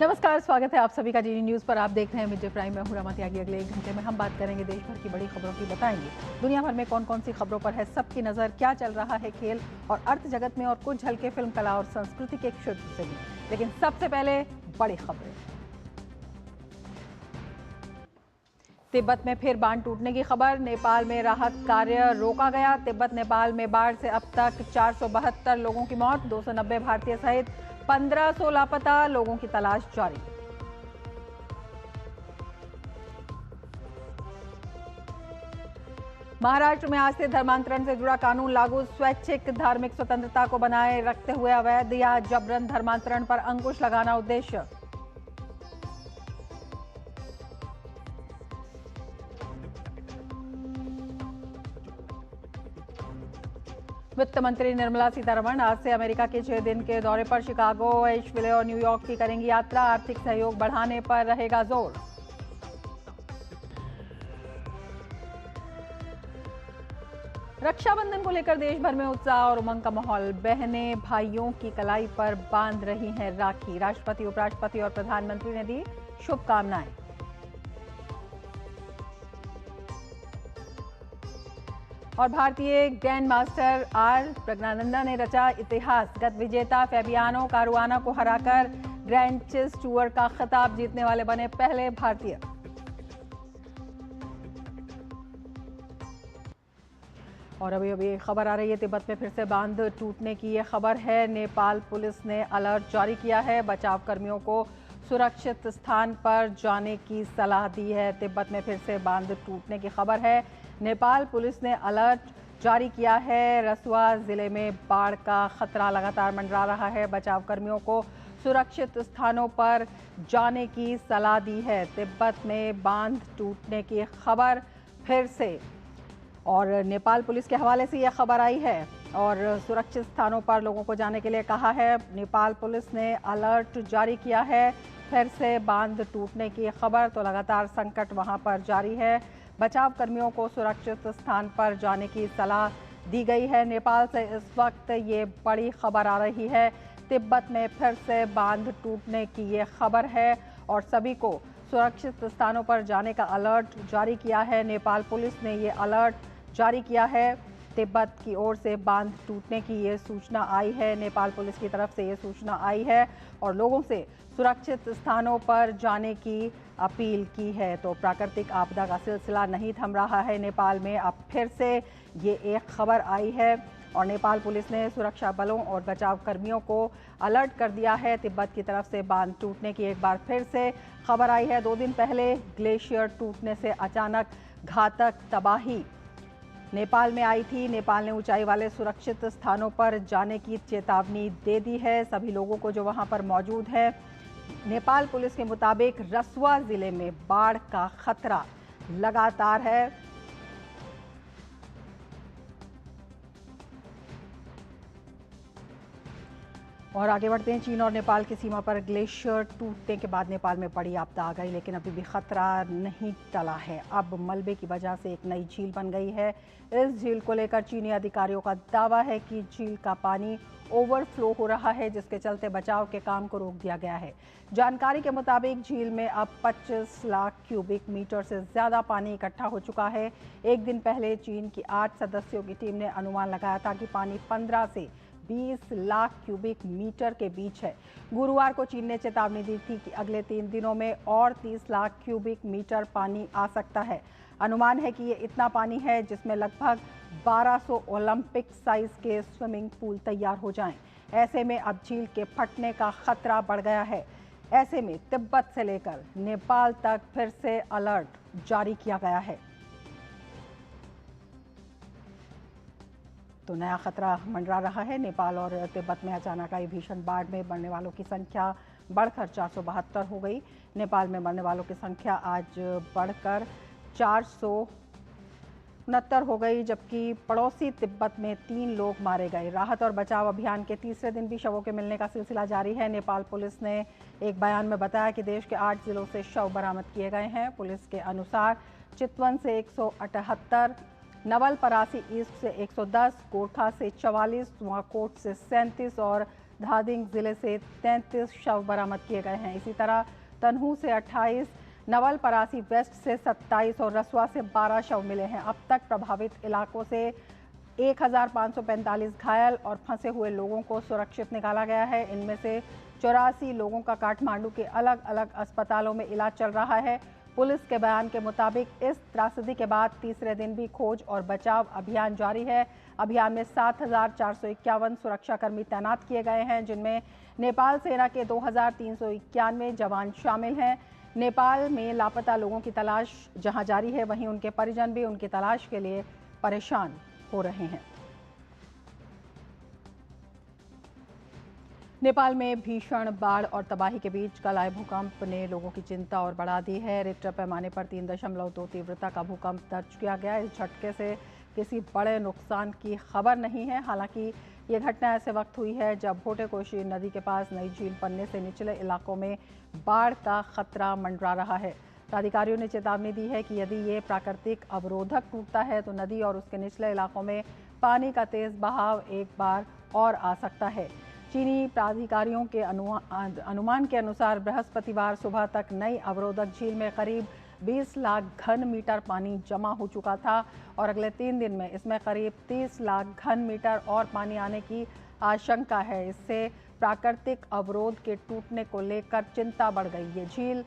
नमस्कार, स्वागत है आप सभी का जीडी न्यूज़ पर। आप देख रहे हैं मिड डे प्राइम में। हूं रमा त्यागी। अगले 1 घंटे में हम बात करेंगे देश भर की बड़ी खबरों की, बताएंगे दुनिया भर में कौन कौन सी खबरों पर है सबकी नज़र, क्या चल रहा है खेल और अर्थ जगत में, और कुछ झलके फिल्म कला और संस्कृति के क्षेत्र से भी। लेकिन सबसे पहले बड़ी खबरें। तिब्बत में फिर बांध टूटने की खबर। नेपाल में राहत कार्य रोका गया। तिब्बत नेपाल में बाढ़ से अब तक 472 लोगों की मौत, 290 भारतीय सहित 1500 लापता लोगों की तलाश जारी। महाराष्ट्र में आज से धर्मांतरण से जुड़ा कानून लागू। स्वैच्छिक धार्मिक स्वतंत्रता को बनाए रखते हुए अवैध या जबरन धर्मांतरण पर अंकुश लगाना उद्देश्य। वित्त मंत्री निर्मला सीतारमण आज से अमेरिका के 6 दिन के दौरे पर शिकागो, एशविले और न्यूयॉर्क की करेंगी यात्रा। आर्थिक सहयोग बढ़ाने पर रहेगा जोर। रक्षाबंधन को लेकर देश भर में उत्साह और उमंग का माहौल। बहनें भाइयों की कलाई पर बांध रही हैं राखी। राष्ट्रपति, उपराष्ट्रपति और प्रधानमंत्री ने दी शुभकामनाएं। और भारतीय ग्रैंड मास्टर आर प्रज्ञानंदा ने रचा इतिहास। गत विजेता फैबियानो कारुआना को हराकर ग्रैंड चेस टूर का खिताब जीतने वाले बने पहले भारतीय। और अभी खबर आ रही है तिब्बत में फिर से बांध टूटने की। ये खबर है, नेपाल पुलिस ने अलर्ट जारी किया है। बचाव कर्मियों को सुरक्षित स्थान पर जाने की सलाह दी है। तिब्बत में फिर से बांध टूटने की खबर है। नेपाल पुलिस ने अलर्ट जारी किया है। रसुआ जिले में बाढ़ का खतरा लगातार मंडरा रहा है। बचाव कर्मियों को सुरक्षित स्थानों पर जाने की सलाह दी है। तिब्बत में बांध टूटने की खबर फिर से, और नेपाल पुलिस के हवाले से यह खबर आई है और सुरक्षित स्थानों पर लोगों को जाने के लिए कहा है। नेपाल पुलिस ने अलर्ट जारी किया है। फिर से बांध टूटने की खबर, तो लगातार संकट वहां पर जारी है। बचाव कर्मियों को सुरक्षित स्थान पर जाने की सलाह दी गई है। नेपाल से इस वक्त ये बड़ी खबर आ रही है। तिब्बत में फिर से बांध टूटने की ये खबर है और सभी को सुरक्षित स्थानों पर जाने का अलर्ट जारी किया है। नेपाल पुलिस ने ये अलर्ट जारी किया है। तिब्बत की ओर से बांध टूटने की ये सूचना आई है। नेपाल पुलिस की तरफ से ये सूचना आई है और लोगों से सुरक्षित स्थानों पर जाने की अपील की है। तो प्राकृतिक आपदा का सिलसिला नहीं थम रहा है नेपाल में। अब फिर से ये एक खबर आई है और नेपाल पुलिस ने सुरक्षा बलों और बचाव कर्मियों को अलर्ट कर दिया है। तिब्बत की तरफ से बांध टूटने की एक बार फिर से खबर आई है। 2 दिन पहले ग्लेशियर टूटने से अचानक घातक तबाही नेपाल में आई थी। नेपाल ने ऊंचाई वाले सुरक्षित स्थानों पर जाने की चेतावनी दे दी है सभी लोगों को जो वहां पर मौजूद है। नेपाल पुलिस के मुताबिक रसुआ जिले में बाढ़ का खतरा लगातार है। और आगे बढ़ते हैं। चीन और नेपाल की सीमा पर ग्लेशियर टूटने के बाद नेपाल में बड़ी आपदा आ गई, लेकिन अभी भी खतरा नहीं टला है। अब मलबे की वजह से एक नई झील बन गई है। इस झील को लेकर चीनी अधिकारियों का दावा है कि झील का पानी ओवरफ्लो हो रहा है, जिसके चलते बचाव के काम को रोक दिया गया है। जानकारी के मुताबिक झील में अब 25 लाख क्यूबिक मीटर से ज़्यादा पानी इकट्ठा हो चुका है। एक दिन पहले चीन की 8 सदस्यों की टीम ने अनुमान लगाया था कि पानी 15 से 20 लाख क्यूबिक मीटर के बीच है। गुरुवार को चीन ने चेतावनी दी थी कि अगले 3 दिनों में और 30 लाख क्यूबिक मीटर पानी आ सकता है। अनुमान है कि ये इतना पानी है जिसमें लगभग 1200 ओलंपिक साइज के स्विमिंग पूल तैयार हो जाएं। ऐसे में अब झील के फटने का खतरा बढ़ गया है। ऐसे में तिब्बत से लेकर नेपाल तक फिर से अलर्ट जारी किया गया है। तो नया खतरा मंडरा रहा है। नेपाल और तिब्बत में अचानक आई भीषण बाढ़ में मरने वालों की संख्या बढ़कर 472 हो गई। नेपाल में मरने वालों की संख्या आज बढ़कर 469 हो गई, जबकि पड़ोसी तिब्बत में 3 लोग मारे गए। राहत और बचाव अभियान के तीसरे दिन भी शवों के मिलने का सिलसिला जारी है। नेपाल पुलिस ने एक बयान में बताया कि देश के 8 जिलों से शव बरामद किए गए हैं। पुलिस के अनुसार चितवन से 178, नवलपरासी ईस्ट से 110, गोरखा से 44, नुआकोट से 37 और धादिंग जिले से 33 शव बरामद किए गए हैं। इसी तरह तनहू से 28, नवल परासी वेस्ट से 27 और रसुआ से 12 शव मिले हैं। अब तक प्रभावित इलाकों से 1545 घायल और फंसे हुए लोगों को सुरक्षित निकाला गया है। इनमें से 84 लोगों का काठमांडू के अलग अलग अस्पतालों में इलाज चल रहा है। पुलिस के बयान के मुताबिक इस त्रासदी के बाद तीसरे दिन भी खोज और बचाव अभियान जारी है। अभियान में 7,451 सुरक्षाकर्मी तैनात किए गए हैं, जिनमें नेपाल सेना के 2,391 जवान शामिल हैं। नेपाल में लापता लोगों की तलाश जहां जारी है, वहीं उनके परिजन भी उनकी तलाश के लिए परेशान हो रहे हैं। नेपाल में भीषण बाढ़ और तबाही के बीच कल आए भूकंप ने लोगों की चिंता और बढ़ा दी है। रिक्टर पैमाने पर 3.2 तीव्रता का भूकंप दर्ज किया गया। इस झटके से किसी बड़े नुकसान की खबर नहीं है। हालांकि ये घटना ऐसे वक्त हुई है जब भोटेकोशी नदी के पास नई झील बनने से निचले इलाकों में बाढ़ का खतरा मंडरा रहा है। प्राधिकारियों ने चेतावनी दी है कि यदि ये प्राकृतिक अवरोधक टूटता है तो नदी और उसके निचले इलाकों में पानी का तेज बहाव एक बार और आ सकता है। चीनी प्राधिकारियों के अनुमान के अनुसार बृहस्पतिवार सुबह तक नई अवरोधक झील में करीब 20 लाख घन मीटर पानी जमा हो चुका था और अगले 3 दिन में इसमें करीब 30 लाख घन मीटर और पानी आने की आशंका है। इससे प्राकृतिक अवरोध के टूटने को लेकर चिंता बढ़ गई। ये झील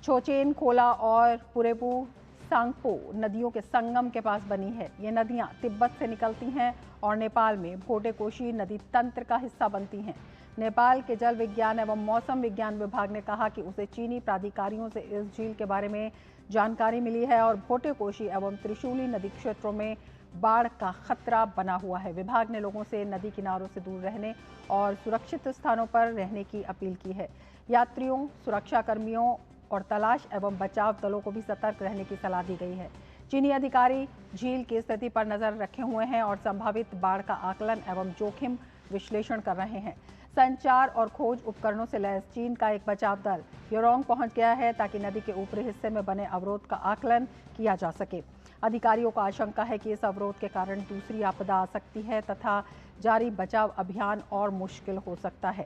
छोचेन, खोला और पुरेपू सांगपो नदियों के संगम के पास बनी है। ये नदियां तिब्बत से निकलती हैं और नेपाल में भोटेकोशी नदी तंत्र का हिस्सा बनती हैं। नेपाल के जल विज्ञान एवं मौसम विज्ञान विभाग ने कहा कि उसे चीनी प्राधिकारियों से इस झील के बारे में जानकारी मिली है और भोटेकोशी एवं त्रिशूली नदी क्षेत्रों में बाढ़ का खतरा बना हुआ है। विभाग ने लोगों से नदी किनारों से दूर रहने और सुरक्षित स्थानों पर रहने की अपील की है। यात्रियों, सुरक्षा कर्मियों और तलाश एवं बचाव दलों को भी सतर्क रहने की सलाह दी गई है। चीनी अधिकारी झील की स्थिति पर नजर रखे हुए हैं और संभावित बाढ़ का आकलन एवं जोखिम विश्लेषण कर रहे हैं। संचार और खोज उपकरणों से लैस चीन का एक बचाव दल योरोंग पहुंच गया है ताकि नदी के ऊपरी हिस्से में बने अवरोध का आकलन किया जा सके। अधिकारियों को आशंका है कि इस अवरोध के कारण दूसरी आपदा आ सकती है तथा जारी बचाव अभियान और मुश्किल हो सकता है।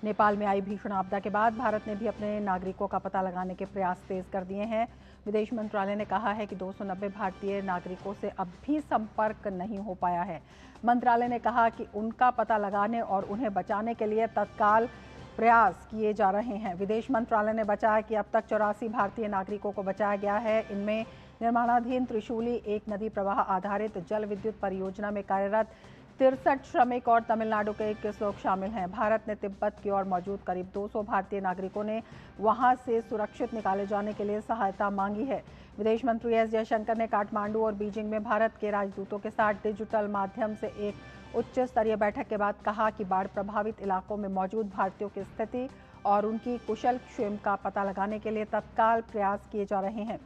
नेपाल में आई भीषण आपदा के बाद भारत ने भी अपने नागरिकों का पता लगाने के प्रयास तेज कर दिए हैं। विदेश मंत्रालय ने कहा है कि 290 भारतीय नागरिकों से अब भी संपर्क नहीं हो पाया है। मंत्रालय ने कहा कि उनका पता लगाने और उन्हें बचाने के लिए तत्काल प्रयास किए जा रहे हैं। विदेश मंत्रालय ने बताया कि अब तक 84 भारतीय नागरिकों को बचाया गया है। इनमें निर्माणाधीन त्रिशूली एक नदी प्रवाह आधारित जल विद्युत परियोजना में कार्यरत 63 श्रमिक और तमिलनाडु के 21 लोग शामिल हैं। भारत ने तिब्बत की ओर मौजूद करीब 200 भारतीय नागरिकों ने वहां से सुरक्षित निकाले जाने के लिए सहायता मांगी है। विदेश मंत्री एस जयशंकर ने काठमांडू और बीजिंग में भारत के राजदूतों के साथ डिजिटल माध्यम से एक उच्च स्तरीय बैठक के बाद कहा कि बाढ़ प्रभावित इलाकों में मौजूद भारतीयों की स्थिति और उनकी कुशल क्षेम का पता लगाने के लिए तत्काल प्रयास किए जा रहे हैं।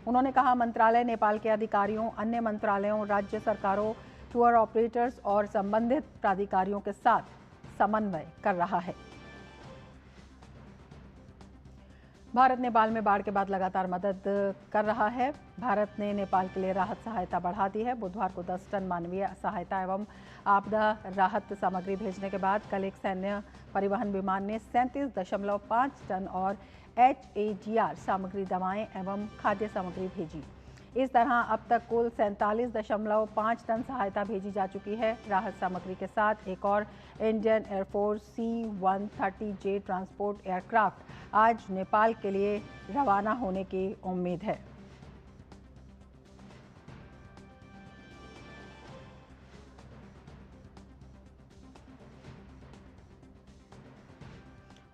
उन्होंने कहा, मंत्रालय नेपाल के अधिकारियों, अन्य मंत्रालयों, राज्य सरकारों, टूर ऑपरेटर्स और संबंधित प्राधिकारियों के साथ समन्वय कर रहा है। भारत नेपाल में बाढ़ के बाद लगातार मदद कर रहा है। भारत ने नेपाल के लिए राहत सहायता बढ़ा दी है। बुधवार को 10 टन मानवीय सहायता एवं आपदा राहत सामग्री भेजने के बाद कल एक सैन्य परिवहन विमान ने 37.5 टन और HAGR सामग्री, दवाएं एवं खाद्य सामग्री भेजी। इस तरह अब तक कुल 47.5 टन सहायता भेजी जा चुकी है। राहत सामग्री के साथ एक और Indian air force C-130J transport aircraft आज नेपाल के लिए रवाना होने की उम्मीद है।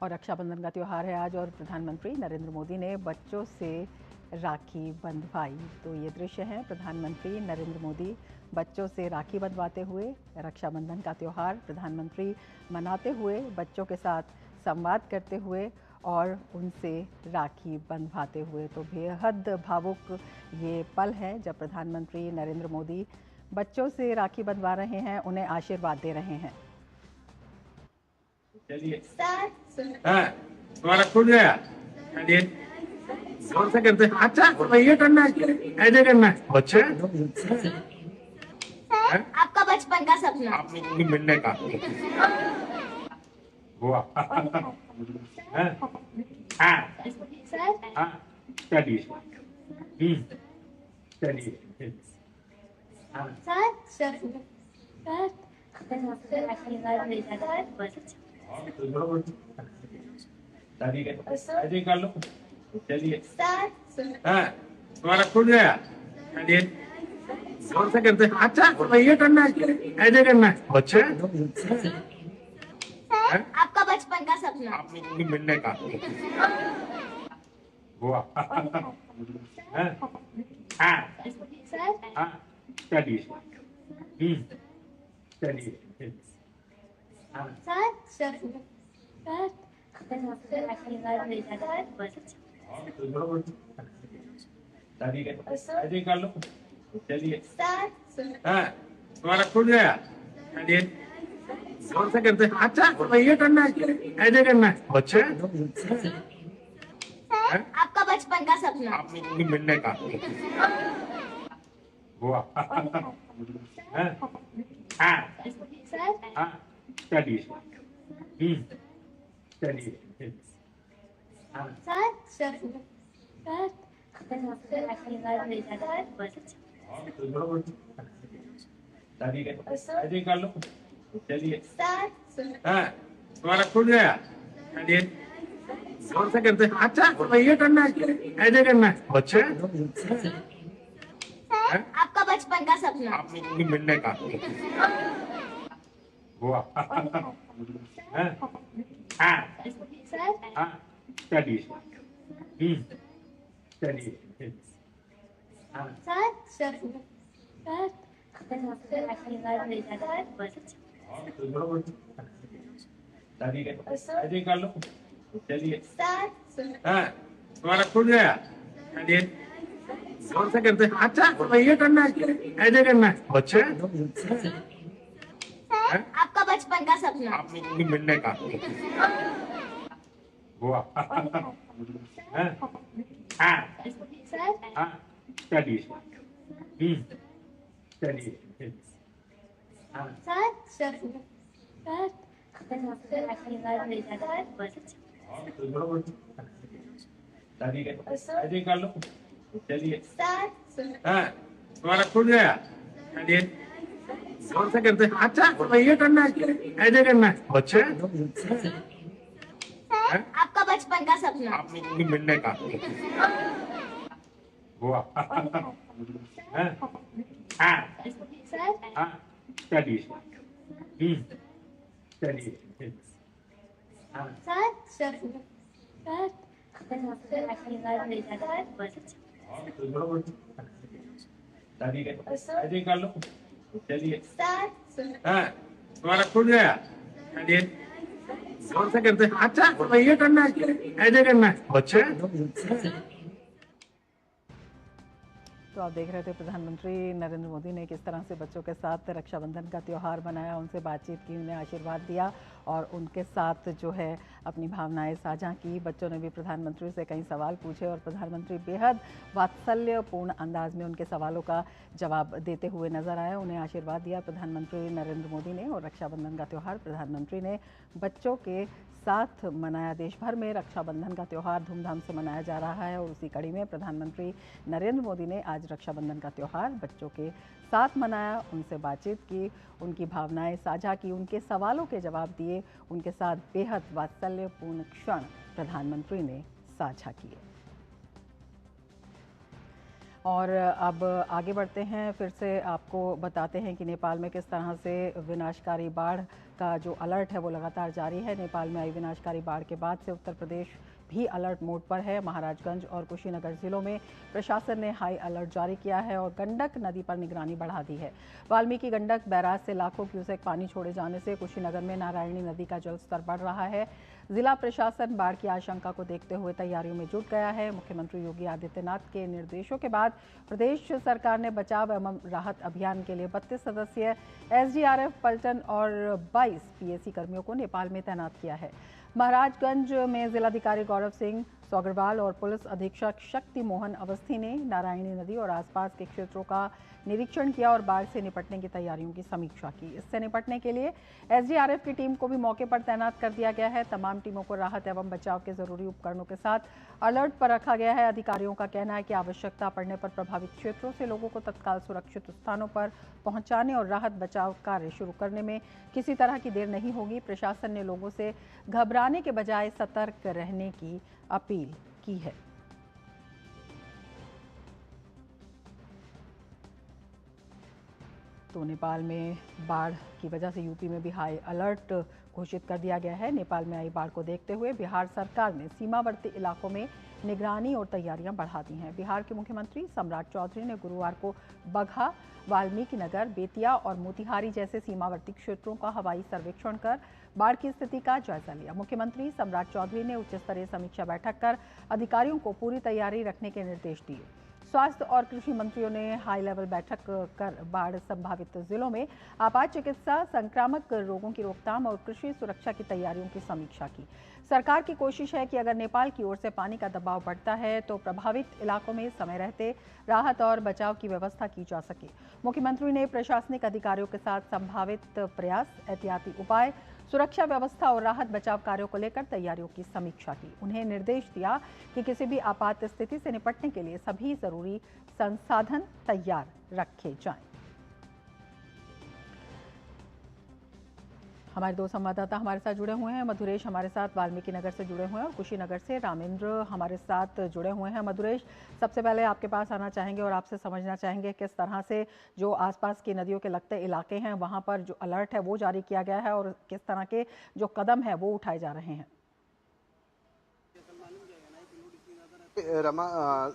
और रक्षाबंधन का त्यौहार है आज और प्रधानमंत्री नरेंद्र मोदी ने बच्चों से राखी बंधवाई। तो ये दृश्य है प्रधानमंत्री नरेंद्र मोदी बच्चों से राखी बंधवाते हुए। रक्षाबंधन का त्यौहार प्रधानमंत्री मनाते हुए, बच्चों के साथ संवाद करते हुए और उनसे राखी बंधवाते हुए। तो बेहद भावुक ये पल है जब प्रधानमंत्री नरेंद्र मोदी बच्चों से राखी बंधवा रहे हैं, उन्हें आशीर्वाद दे रहे हैं। चलिए तुम्हारा खुल गया, जोर से करते हैं। अच्छा ये करना है, ऐसे करना है बच्चे। आपका बचपन का सपना आप लोगों को मिलने का। वाह हाँ हाँ हाँ चलिए चलिए हाँ दादी का ऐसे कर लो चलिए हाँ तुम्हारा खुल गया चलिए जोर से करते हैं अच्छा ये करना है ऐसे करना है अच्छा आपका बचपन का सपना। आप लोगों की मिलने का वाह हाँ हाँ हाँ चलिए चलिए हाँ दादी का ऐसे कर लो चलिए हाँ तुम्हारा खुल गया चलिए जोर से करते हैं अच्छा ये करना है ऐसे करना है अच्छा आपका बचपन का सपना। आप लोगों की मिलने का वाह हाँ हाँ हाँ चलिए चलिए हाँ दादी का ऐसे कर लो चलिए हाँ तुम्हारा खुल गया चलिए जोर से करते हैं अच्छा ये करना है ऐसे करना है अच्छा आपका बचपन का सपना। आप लोगों की मिलने का वाह हाँ हाँ हाँ चलिए चलिए हाँ दादी का ऐसे कर लो चलिए हाँ तुम्हारा खुल गया चलिए जोर से करते हैं अच्छा ये करना है ऐसे करना है अच्छा आपका बचपन का सपना। आप लोगों की मिलने का वाह हाँ हाँ हाँ चलिए चलिए हाँ दादी का ऐसे कर लो चलिए हाँ तुम्हारा खुल गया चलिए जोर से करते हैं अच्छा ये करना है ऐसे करना है अच्छा आपका बचपन का सपना। आप लोगों की मिलने का वाह हाँ हाँ हाँ चलिए चलिए हाँ दादी का ऐसे कर लो चलिए हाँ तुम्हारा खुल गया चलिए जोर से करते हैं अच्छा ये करना है ऐसे करना है अच्छा तो आप देख रहे थे प्रधानमंत्री नरेंद्र मोदी ने किस तरह से बच्चों के साथ रक्षाबंधन का त्यौहार मनाया, उनसे बातचीत की, उन्हें आशीर्वाद दिया और उनके साथ जो है अपनी भावनाएं साझा की। बच्चों ने भी प्रधानमंत्री से कई सवाल पूछे और प्रधानमंत्री बेहद वात्सल्यपूर्ण अंदाज में उनके सवालों का जवाब देते हुए नजर आए, उन्हें आशीर्वाद दिया प्रधानमंत्री नरेंद्र मोदी ने। और रक्षाबंधन का त्यौहार प्रधानमंत्री ने बच्चों के साथ मनाया। देश भर में रक्षाबंधन का त्यौहार धूमधाम से मनाया जा रहा है और उसी कड़ी में प्रधानमंत्री नरेंद्र मोदी ने आज रक्षाबंधन का त्यौहार बच्चों के साथ मनाया, उनसे बातचीत की, उनकी भावनाएं साझा की, उनके सवालों के जवाब दिए, उनके साथ बेहद वात्सल्यपूर्ण क्षण प्रधानमंत्री ने साझा किए। और अब आगे बढ़ते हैं, फिर से आपको बताते हैं कि नेपाल में किस तरह से विनाशकारी बाढ़ का जो अलर्ट है वो लगातार जारी है। नेपाल में आई विनाशकारी बाढ़ के बाद से उत्तर प्रदेश भी अलर्ट मोड पर है। महाराजगंज और कुशीनगर जिलों में प्रशासन ने हाई अलर्ट जारी किया है और गंडक नदी पर निगरानी बढ़ा दी है। वाल्मीकि गंडक बैराज से लाखों क्यूसेक पानी छोड़े जाने से कुशीनगर में नारायणी नदी का जलस्तर बढ़ रहा है। जिला प्रशासन बाढ़ की आशंका को देखते हुए तैयारियों में जुट गया है। मुख्यमंत्री योगी आदित्यनाथ के निर्देशों के बाद प्रदेश सरकार ने बचाव एवं राहत अभियान के लिए 32 सदस्यीय एसडीआरएफ पलटन और 22 पीएसी कर्मियों को नेपाल में तैनात किया है। महाराजगंज में जिलाधिकारी गौरव सिंह, अग्रवाल और पुलिस अधीक्षक शक्ति मोहन अवस्थी ने नारायणी नदी और आसपास के क्षेत्रों का निरीक्षण किया और बाढ़ से निपटने की तैयारियों की समीक्षा की। इससे निपटने के लिए एसडीआरएफ की टीम को भी मौके पर तैनात कर दिया गया है। तमाम टीमों को राहत एवं बचाव के जरूरी उपकरणों के साथ अलर्ट पर रखा गया है। अधिकारियों का कहना है कि आवश्यकता पड़ने पर प्रभावित क्षेत्रों से लोगों को तत्काल सुरक्षित स्थानों पर पहुंचाने और राहत बचाव कार्य शुरू करने में किसी तरह की देर नहीं होगी। प्रशासन ने लोगों से घबराने के बजाय सतर्क रहने की अपील की है। तो नेपाल में बाढ़ की वजह से यूपी में भी हाई अलर्ट घोषित कर दिया गया है। नेपाल में आई बाढ़ को देखते हुए बिहार सरकार ने सीमावर्ती इलाकों में निगरानी और तैयारियां बढ़ा दी हैं। बिहार के मुख्यमंत्री सम्राट चौधरी ने गुरुवार को बगहा, वाल्मीकि नगर, बेतिया और मोतिहारी जैसे सीमावर्ती क्षेत्रों का हवाई सर्वेक्षण कर बाढ़ की स्थिति का जायजा लिया। मुख्यमंत्री सम्राट चौधरी ने उच्च स्तरीय समीक्षा बैठक कर अधिकारियों को पूरी तैयारी रखने के निर्देश दिए। स्वास्थ्य और कृषि मंत्रियों ने हाई लेवल बैठक कर बाढ़ संभावित जिलों में आपात चिकित्सा, संक्रामक रोगों की रोकथाम और कृषि सुरक्षा की तैयारियों की समीक्षा की। सरकार की कोशिश है कि अगर नेपाल की ओर से पानी का दबाव बढ़ता है तो प्रभावित इलाकों में समय रहते राहत और बचाव की व्यवस्था की जा सके। मुख्यमंत्री ने प्रशासनिक अधिकारियों के साथ संभावित प्रयास, एहतियाती उपाय, सुरक्षा व्यवस्था और राहत बचाव कार्यों को लेकर तैयारियों की समीक्षा की। उन्हें निर्देश दिया कि किसी भी आपात स्थिति से निपटने के लिए सभी जरूरी संसाधन तैयार रखे जाएं। हमारे दो संवाददाता हमारे साथ जुड़े हुए हैं। मधुरेश हमारे साथ वाल्मीकि नगर से जुड़े हुए हैं और कुशीनगर से रामेंद्र हमारे साथ जुड़े हुए हैं। मधुरेश, सबसे पहले आपके पास आना चाहेंगे और आपसे समझना चाहेंगे किस तरह से जो आसपास की नदियों के लगते इलाके हैं वहां पर जो अलर्ट है वो जारी किया गया है और किस तरह के जो कदम है वो उठाए जा रहे हैं। रमा,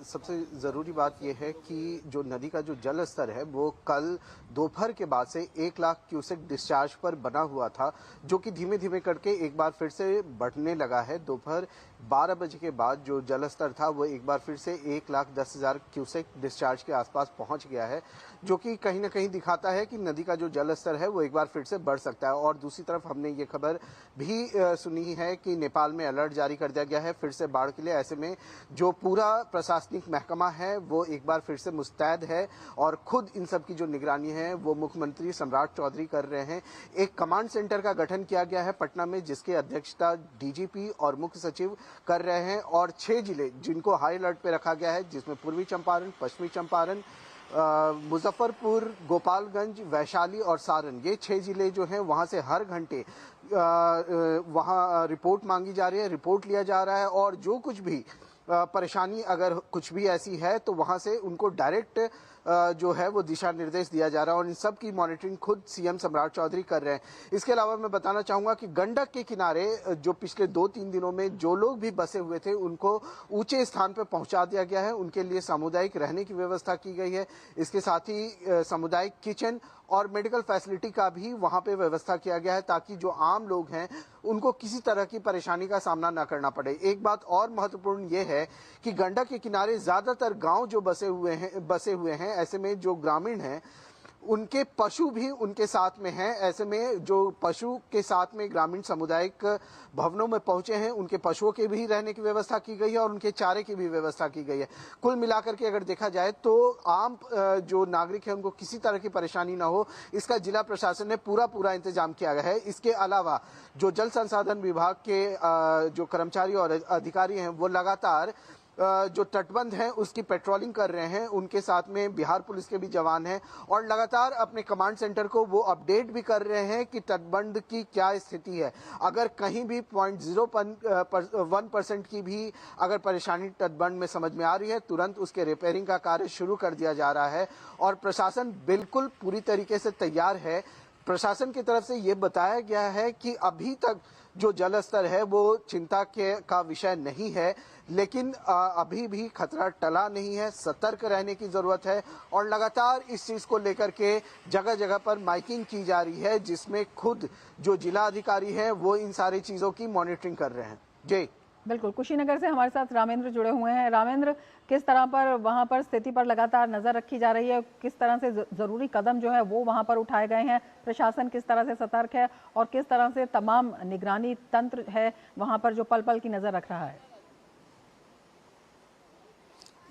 सबसे ज़रूरी बात यह है कि जो नदी का जो जल स्तर है वो कल दोपहर के बाद से 1 लाख क्यूसेक डिस्चार्ज पर बना हुआ था, जो कि धीमे धीमे करके एक बार फिर से बढ़ने लगा है। दोपहर 12 बजे के बाद जो जल स्तर था वो एक बार फिर से 1,10,000 क्यूसेक डिस्चार्ज के आसपास पहुंच गया है, जो कि कहीं ना कहीं दिखाता है कि नदी का जो जल स्तर है वो एक बार फिर से बढ़ सकता है। और दूसरी तरफ हमने ये खबर भी सुनी है कि नेपाल में अलर्ट जारी कर दिया गया है फिर से बाढ़ के लिए। ऐसे में जो पूरा प्रशासनिक महकमा है वो एक बार फिर से मुस्तैद है और खुद इन सब की जो निगरानी है वो मुख्यमंत्री सम्राट चौधरी कर रहे हैं। एक कमांड सेंटर का गठन किया गया है पटना में, जिसकी अध्यक्षता डीजीपी और मुख्य सचिव कर रहे हैं और 6 जिले जिनको हाई अलर्ट पे रखा गया है, जिसमें पूर्वी चंपारण, पश्चिमी चंपारण, मुजफ्फरपुर, गोपालगंज, वैशाली और सारण, ये 6 जिले जो हैं वहां से हर घंटे वहां रिपोर्ट मांगी जा रही है, रिपोर्ट लिया जा रहा है और जो कुछ भी परेशानी अगर कुछ भी ऐसी है तो वहां से उनको डायरेक्ट जो है वो दिशा निर्देश दिया जा रहा है और इन सब की मॉनिटरिंग खुद सीएम सम्राट चौधरी कर रहे हैं। इसके अलावा मैं बताना चाहूंगा कि गंडक के किनारे जो पिछले 2-3 दिनों में जो लोग भी बसे हुए थे उनको ऊंचे स्थान पर पहुंचा दिया गया है। उनके लिए सामुदायिक रहने की व्यवस्था की गई है। इसके साथ ही सामुदायिक किचन और मेडिकल फैसिलिटी का भी वहां पे व्यवस्था किया गया है, ताकि जो आम लोग हैं उनको किसी तरह की परेशानी का सामना न करना पड़े। एक बात और महत्वपूर्ण ये है कि गंडक के किनारे ज्यादातर गांव जो बसे हुए हैं, ऐसे में जो ग्रामीण हैं उनके पशु भी उनके साथ में हैं। ऐसे में जो पशु के साथ में ग्रामीण सामुदायिक भवनों में पहुंचे हैं उनके पशुओं के भी रहने की व्यवस्था की गई है और उनके चारे की भी व्यवस्था की गई है। कुल मिलाकर के अगर देखा जाए तो आम जो नागरिक है उनको किसी तरह की परेशानी ना हो, इसका जिला प्रशासन ने पूरा इंतजाम किया गया है। इसके अलावा जो जल संसाधन विभाग के जो कर्मचारी और अधिकारी हैं वो लगातार जो तटबंध हैं उसकी पेट्रोलिंग कर रहे हैं। उनके साथ में बिहार पुलिस के भी जवान हैं और लगातार अपने कमांड सेंटर को वो अपडेट भी कर रहे हैं कि तटबंध की क्या स्थिति है। अगर कहीं भी 0.01% की भी अगर परेशानी तटबंध में समझ में आ रही है, तुरंत उसके रिपेयरिंग का कार्य शुरू कर दिया जा रहा है और प्रशासन बिल्कुल पूरी तरीके से तैयार है। प्रशासन की तरफ से ये बताया गया है कि अभी तक जो जल स्तर है वो चिंता का विषय नहीं है, लेकिन अभी भी खतरा टला नहीं है। सतर्क रहने की जरूरत है और लगातार इस चीज को लेकर के जगह जगह पर माइकिंग की जा रही है, जिसमें खुद जो जिला अधिकारी हैं वो इन सारी चीजों की मॉनिटरिंग कर रहे हैं। जी बिल्कुल, कुशीनगर से हमारे साथ रामेंद्र जुड़े हुए हैं। रामेंद्र, किस तरह पर वहां पर स्थिति पर लगातार नजर रखी जा रही है, किस तरह से जरूरी कदम जो है वो वहां पर उठाए गए हैं, प्रशासन किस तरह से सतर्क है और किस तरह से तमाम निगरानी तंत्र है वहां पर जो पल पल की नजर रख रहा है?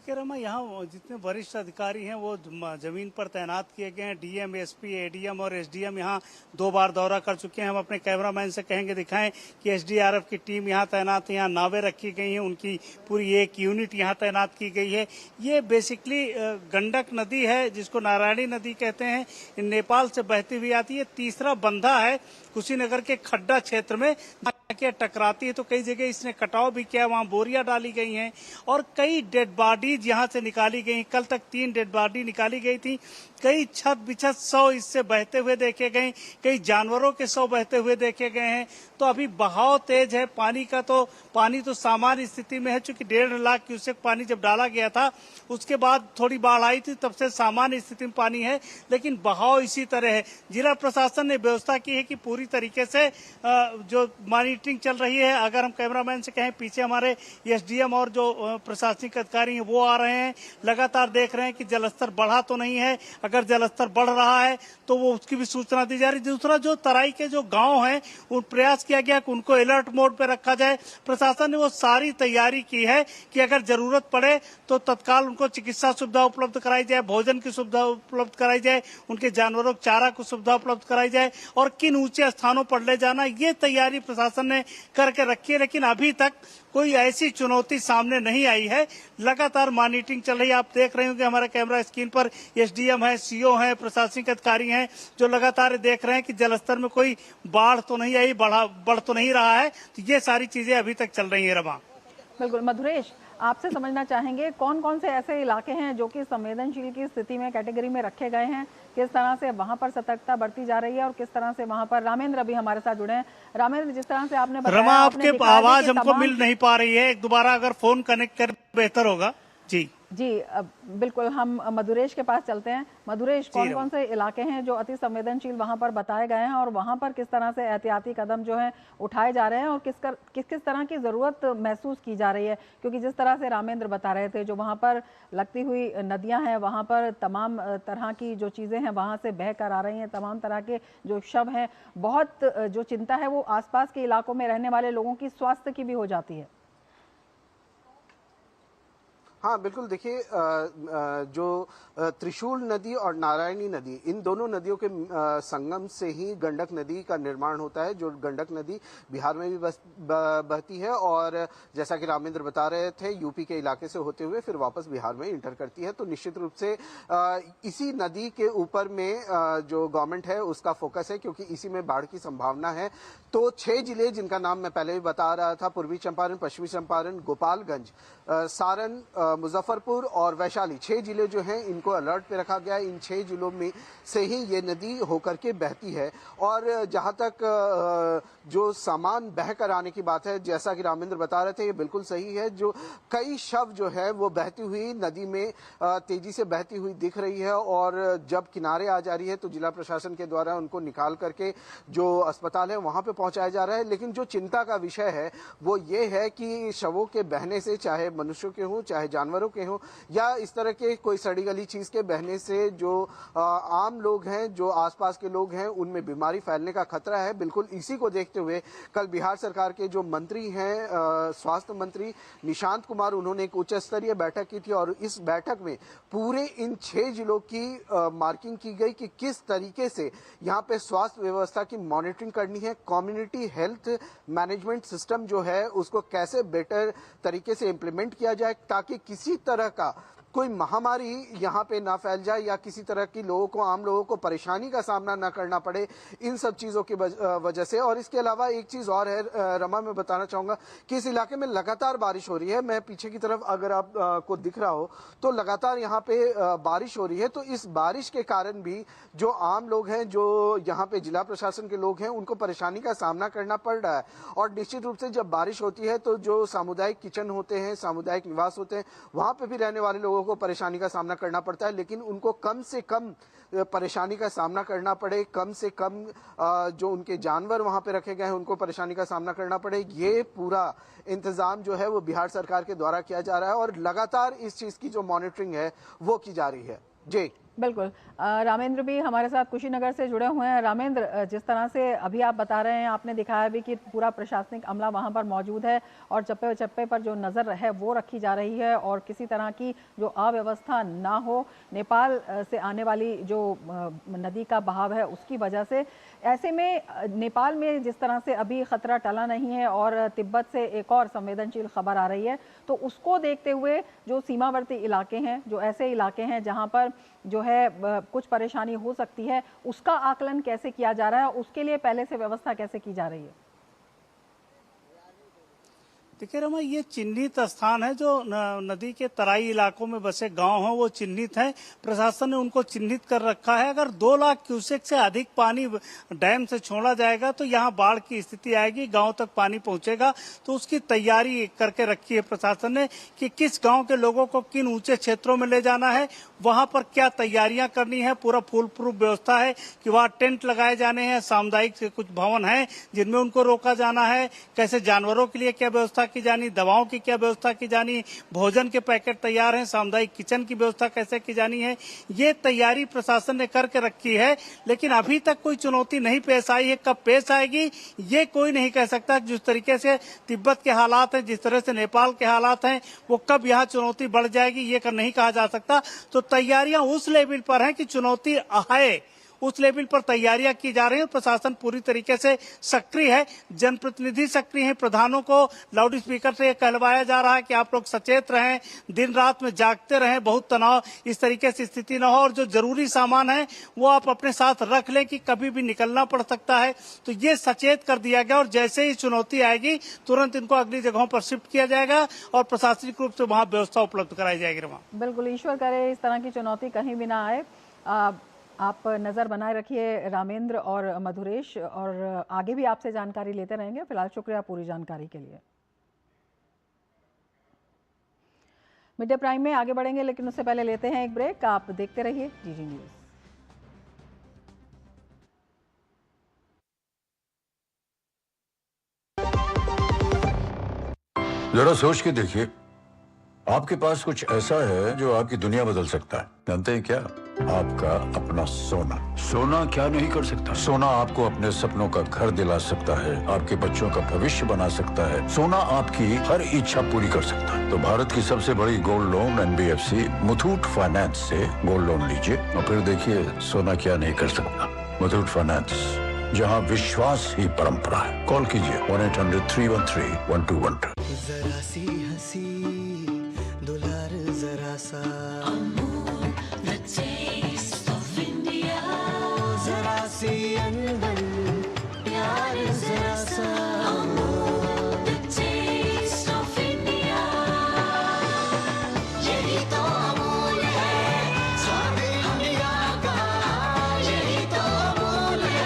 देखिए रमा, यहाँ जितने वरिष्ठ अधिकारी हैं वो जमीन पर तैनात किए गए हैं। डीएम, एसपी, एडीएम और एसडीएम यहाँ 2 बार दौरा कर चुके हैं। हम अपने कैमरामैन से कहेंगे दिखाएं कि एसडीआरएफ की टीम यहाँ तैनात है, यहाँ नावें रखी गई हैं, उनकी पूरी एक यूनिट यहाँ तैनात की गई है। ये बेसिकली गंडक नदी है जिसको नारायणी नदी कहते हैं, नेपाल से बहती हुई आती है। तीसरा बंधा है कुशीनगर के खड्डा क्षेत्र में, के टकराती है तो कई जगह इसने कटाव भी किया, वहां बोरियां डाली गई हैं और कई डेड बॉडीज यहां से निकाली गई। कल तक 3 डेड बॉडी निकाली गई थी। कई छत बिछत शव इससे बहते हुए देखे गए, कई जानवरों के शव बहते हुए देखे गए हैं। तो अभी बहाव तेज है पानी का, तो पानी तो सामान्य स्थिति में है, चूंकि 1.5 लाख क्यूसेक पानी जब डाला गया था उसके बाद थोड़ी बाढ़ आई थी, तब से सामान्य स्थिति में पानी है, लेकिन बहाव इसी तरह है। जिला प्रशासन ने व्यवस्था की है कि पूरी तरीके से जो मॉनिटरिंग चल रही है। अगर हम कैमरामैन से कहें, पीछे हमारे एसडीएम और जो प्रशासनिक अधिकारी हैं वो आ रहे हैं, लगातार देख रहे हैं कि जलस्तर बढ़ा तो नहीं है। अगर जलस्तर बढ़ रहा है तो वो उसकी भी सूचना दी जा रही है। दूसरा, जो तराई के जो गांव हैं उन प्रयास किया गया कि उनको अलर्ट मोड पे रखा जाए। प्रशासन ने वो सारी तैयारी की है कि अगर जरूरत पड़े तो तत्काल उनको चिकित्सा सुविधा उपलब्ध कराई जाए, भोजन की सुविधा उपलब्ध कराई जाए, उनके जानवरों को चारा की सुविधा उपलब्ध कराई जाए और किन ऊंचे स्थानों पर ले जाना, ये तैयारी प्रशासन ने करके रखी है। लेकिन अभी तक कोई ऐसी चुनौती सामने नहीं आई है। लगातार मॉनिटरिंग चल रही है। आप देख रहे होंगे हमारा कैमरा स्क्रीन पर एसडीएम है, सीओ है, प्रशासनिक अधिकारी हैं जो लगातार देख रहे हैं कि जलस्तर में कोई बाढ़ तो नहीं आई, बढ़ तो नहीं रहा है। तो ये सारी चीजें अभी तक चल रही है। रमा, बिल्कुल। मधुरेश, आपसे समझना चाहेंगे कौन कौन से ऐसे इलाके हैं जो कि संवेदनशील की स्थिति में कैटेगरी में रखे गए हैं, किस तरह से वहां पर सतर्कता बरती जा रही है और किस तरह से वहां पर। रामेंद्र अभी हमारे साथ जुड़े हैं। रामेंद्र, जिस तरह से आपने बताया, रमा आपके आवाज हमको मिल नहीं पा रही है, दोबारा अगर फोन कनेक्ट कर बेहतर होगा। जी जी, बिल्कुल। हम मधुरेश के पास चलते हैं। मधुरेश, कौन कौन से इलाके हैं जो अति संवेदनशील वहां पर बताए गए हैं और वहां पर किस तरह से एहतियाती कदम जो हैं उठाए जा रहे हैं और किस तरह की जरूरत महसूस की जा रही है? क्योंकि जिस तरह से रामेंद्र बता रहे थे, जो वहां पर लगती हुई नदियां हैं, वहां पर तमाम तरह की जो चीजें हैं वहां से बह कर आ रही हैं, तमाम तरह के जो शव हैं। बहुत जो चिंता है वो आसपास के इलाकों में रहने वाले लोगों की स्वास्थ्य की भी हो जाती है। हाँ बिल्कुल, देखिए जो त्रिशूल नदी और नारायणी नदी, इन दोनों नदियों के संगम से ही गंडक नदी का निर्माण होता है। जो गंडक नदी बिहार में भी बहती है और जैसा कि रामेंद्र बता रहे थे, यूपी के इलाके से होते हुए फिर वापस बिहार में इंटर करती है। तो निश्चित रूप से इसी नदी के ऊपर में जो गवर्नमेंट है उसका फोकस है, क्योंकि इसी में बाढ़ की संभावना है। तो 6 जिले जिनका नाम मैं पहले भी बता रहा था, पूर्वी चंपारण, पश्चिमी चंपारण, गोपालगंज, सारण, मुजफ्फरपुर और वैशाली, 6 जिले जो हैं इनको अलर्ट पे रखा गया है। इन 6 जिलों में से ही ये नदी होकर के बहती है। और जहां तक जो सामान बह कर आने की बात है, जैसा कि रामेंद्र बता रहे थे, ये बिल्कुल सही है। जो कई शव जो है वो बहती हुई नदी में तेजी से बहती हुई दिख रही है और जब किनारे आ जा रही है तो जिला प्रशासन के द्वारा उनको निकाल करके जो अस्पताल है वहां पे पहुंचाया जा रहा है। लेकिन जो चिंता का विषय है वो ये है कि शवों के बहने से, चाहे मनुष्यों के हों चाहे जानवरों के हों या इस तरह के कोई सड़ी गली चीज के बहने से जो आम लोग हैं, जो आसपास के लोग हैं, उनमें बीमारी फैलने का खतरा है। बिल्कुल इसी को देखते हुए कल बिहार सरकार के जो मंत्री हैं, स्वास्थ्य मंत्री निशांत कुमार, उन्होंने एक उच्च स्तरीय बैठक की थी और इस बैठक में पूरे इन 6 जिलों की मार्किंग की गई कि किस तरीके से यहाँ पे स्वास्थ्य व्यवस्था की मॉनिटरिंग करनी है, कम्युनिटी हेल्थ मैनेजमेंट सिस्टम जो है उसको कैसे बेटर तरीके से इम्प्लीमेंट किया जाए ताकि किसी तरह का कोई महामारी यहाँ पे ना फैल जाए या किसी तरह की लोगों को, आम लोगों को परेशानी का सामना ना करना पड़े इन सब चीजों की वजह से। और इसके अलावा एक चीज और है रमा, मैं बताना चाहूंगा कि इस इलाके में लगातार बारिश हो रही है। मैं पीछे की तरफ अगर आप को दिख रहा हो तो लगातार यहाँ पे बारिश हो रही है। तो इस बारिश के कारण भी जो आम लोग हैं, जो यहाँ पे जिला प्रशासन के लोग हैं, उनको परेशानी का सामना करना पड़ रहा है। और निश्चित रूप से जब बारिश होती है तो जो सामुदायिक किचन होते हैं, सामुदायिक निवास होते हैं, वहां पे भी रहने वाले लोगों को परेशानी का सामना करना पड़ता है। लेकिन उनको कम से कम परेशानी का सामना करना पड़े, कम से कम जो उनके जानवर वहां पे रखे गए हैं उनको परेशानी का सामना करना पड़े, ये पूरा इंतजाम जो है वो बिहार सरकार के द्वारा किया जा रहा है और लगातार इस चीज की जो मॉनिटरिंग है वो की जा रही है। जी बिल्कुल। रामेंद्र भी हमारे साथ कुशीनगर से जुड़े हुए हैं। रामेंद्र, जिस तरह से अभी आप बता रहे हैं, आपने दिखाया भी कि पूरा प्रशासनिक अमला वहां पर मौजूद है और चप्पे चप्पे पर जो नज़र है वो रखी जा रही है और किसी तरह की जो अव्यवस्था ना हो नेपाल से आने वाली जो नदी का बहाव है उसकी वजह से। ऐसे में नेपाल में जिस तरह से अभी खतरा टला नहीं है और तिब्बत से एक और संवेदनशील खबर आ रही है, तो उसको देखते हुए जो सीमावर्ती इलाके हैं, जो ऐसे इलाके हैं जहां पर जो है कुछ परेशानी हो सकती है, उसका आकलन कैसे किया जा रहा है, उसके लिए पहले से व्यवस्था कैसे की जा रही है? देखिए रमा, ये चिन्हित स्थान है। जो नदी के तराई इलाकों में बसे गांव हैं वो चिन्हित हैं। प्रशासन ने उनको चिन्हित कर रखा है। अगर 2 लाख क्यूसेक से अधिक पानी डैम से छोड़ा जाएगा तो यहाँ बाढ़ की स्थिति आएगी, गांव तक पानी पहुंचेगा। तो उसकी तैयारी करके रखी है प्रशासन ने कि किस गांव के लोगों को किन ऊंचे क्षेत्रों में ले जाना है, वहां पर क्या तैयारियां करनी है। पूरा फुल प्रूफ व्यवस्था है कि वहाँ टेंट लगाए जाने हैं, सामुदायिक कुछ भवन हैं जिनमें उनको रोका जाना है, कैसे जानवरों के लिए क्या व्यवस्था की जानी, दवाओं की क्या व्यवस्था की जानी, भोजन के पैकेट तैयार हैं, सामुदायिक किचन की व्यवस्था कैसे की जानी है। ये तैयारी प्रशासन ने करके रखी है। लेकिन अभी तक कोई चुनौती नहीं पेश आई है। कब पेश आएगी ये कोई नहीं कह सकता। जिस तरीके से तिब्बत के हालात हैं, जिस तरह से नेपाल के हालात हैं, वो कब यहाँ चुनौती बढ़ जाएगी ये नहीं कहा जा सकता। तो तैयारियां उस लेवल पर हैं कि चुनौती आए उस लेवल पर तैयारियां की जा रही है। प्रशासन पूरी तरीके से सक्रिय है, जनप्रतिनिधि सक्रिय हैं। प्रधानों को लाउड स्पीकर से कहलवाया जा रहा है कि आप लोग सचेत रहें, दिन रात में जागते रहें, बहुत तनाव इस तरीके से स्थिति न हो, और जो जरूरी सामान है वो आप अपने साथ रख लें कि कभी भी निकलना पड़ सकता है। तो ये सचेत कर दिया गया और जैसे ही चुनौती आएगी तुरंत इनको अगली जगहों पर शिफ्ट किया जाएगा और प्रशासनिक रूप से वहाँ व्यवस्था उपलब्ध कराई जाएगी। रमा, बिल्कुल, ईश्वर करे इस तरह की चुनौती कहीं भी ना आए। आप नज़र बनाए रखिए रामेंद्र और मधुरेश, और आगे भी आपसे जानकारी लेते रहेंगे। फिलहाल शुक्रिया पूरी जानकारी के लिए। मिड डे प्राइम में आगे बढ़ेंगे, लेकिन उससे पहले लेते हैं एक ब्रेक। आप देखते रहिए जीजी न्यूज़। जरा सोच के देखिए, आपके पास कुछ ऐसा है जो आपकी दुनिया बदल सकता है। जानते हैं क्या? आपका अपना सोना। सोना क्या नहीं कर सकता? सोना आपको अपने सपनों का घर दिला सकता है, आपके बच्चों का भविष्य बना सकता है। सोना आपकी हर इच्छा पूरी कर सकता है। तो भारत की सबसे बड़ी gold loan NBFC Muthoot finance से गोल्ड लोन लीजिए और फिर देखिए सोना क्या नहीं कर सकता। मुथूट फाइनेंस, जहां विश्वास ही परंपरा है। कॉल कीजिए 1-800-313-1212। जरा सी हंसी दुलार जरा सा, जरा सी अनबन प्यार जरा सा, यही तो अमूल है स्वाद इंडिया का, यही तो अमूल है।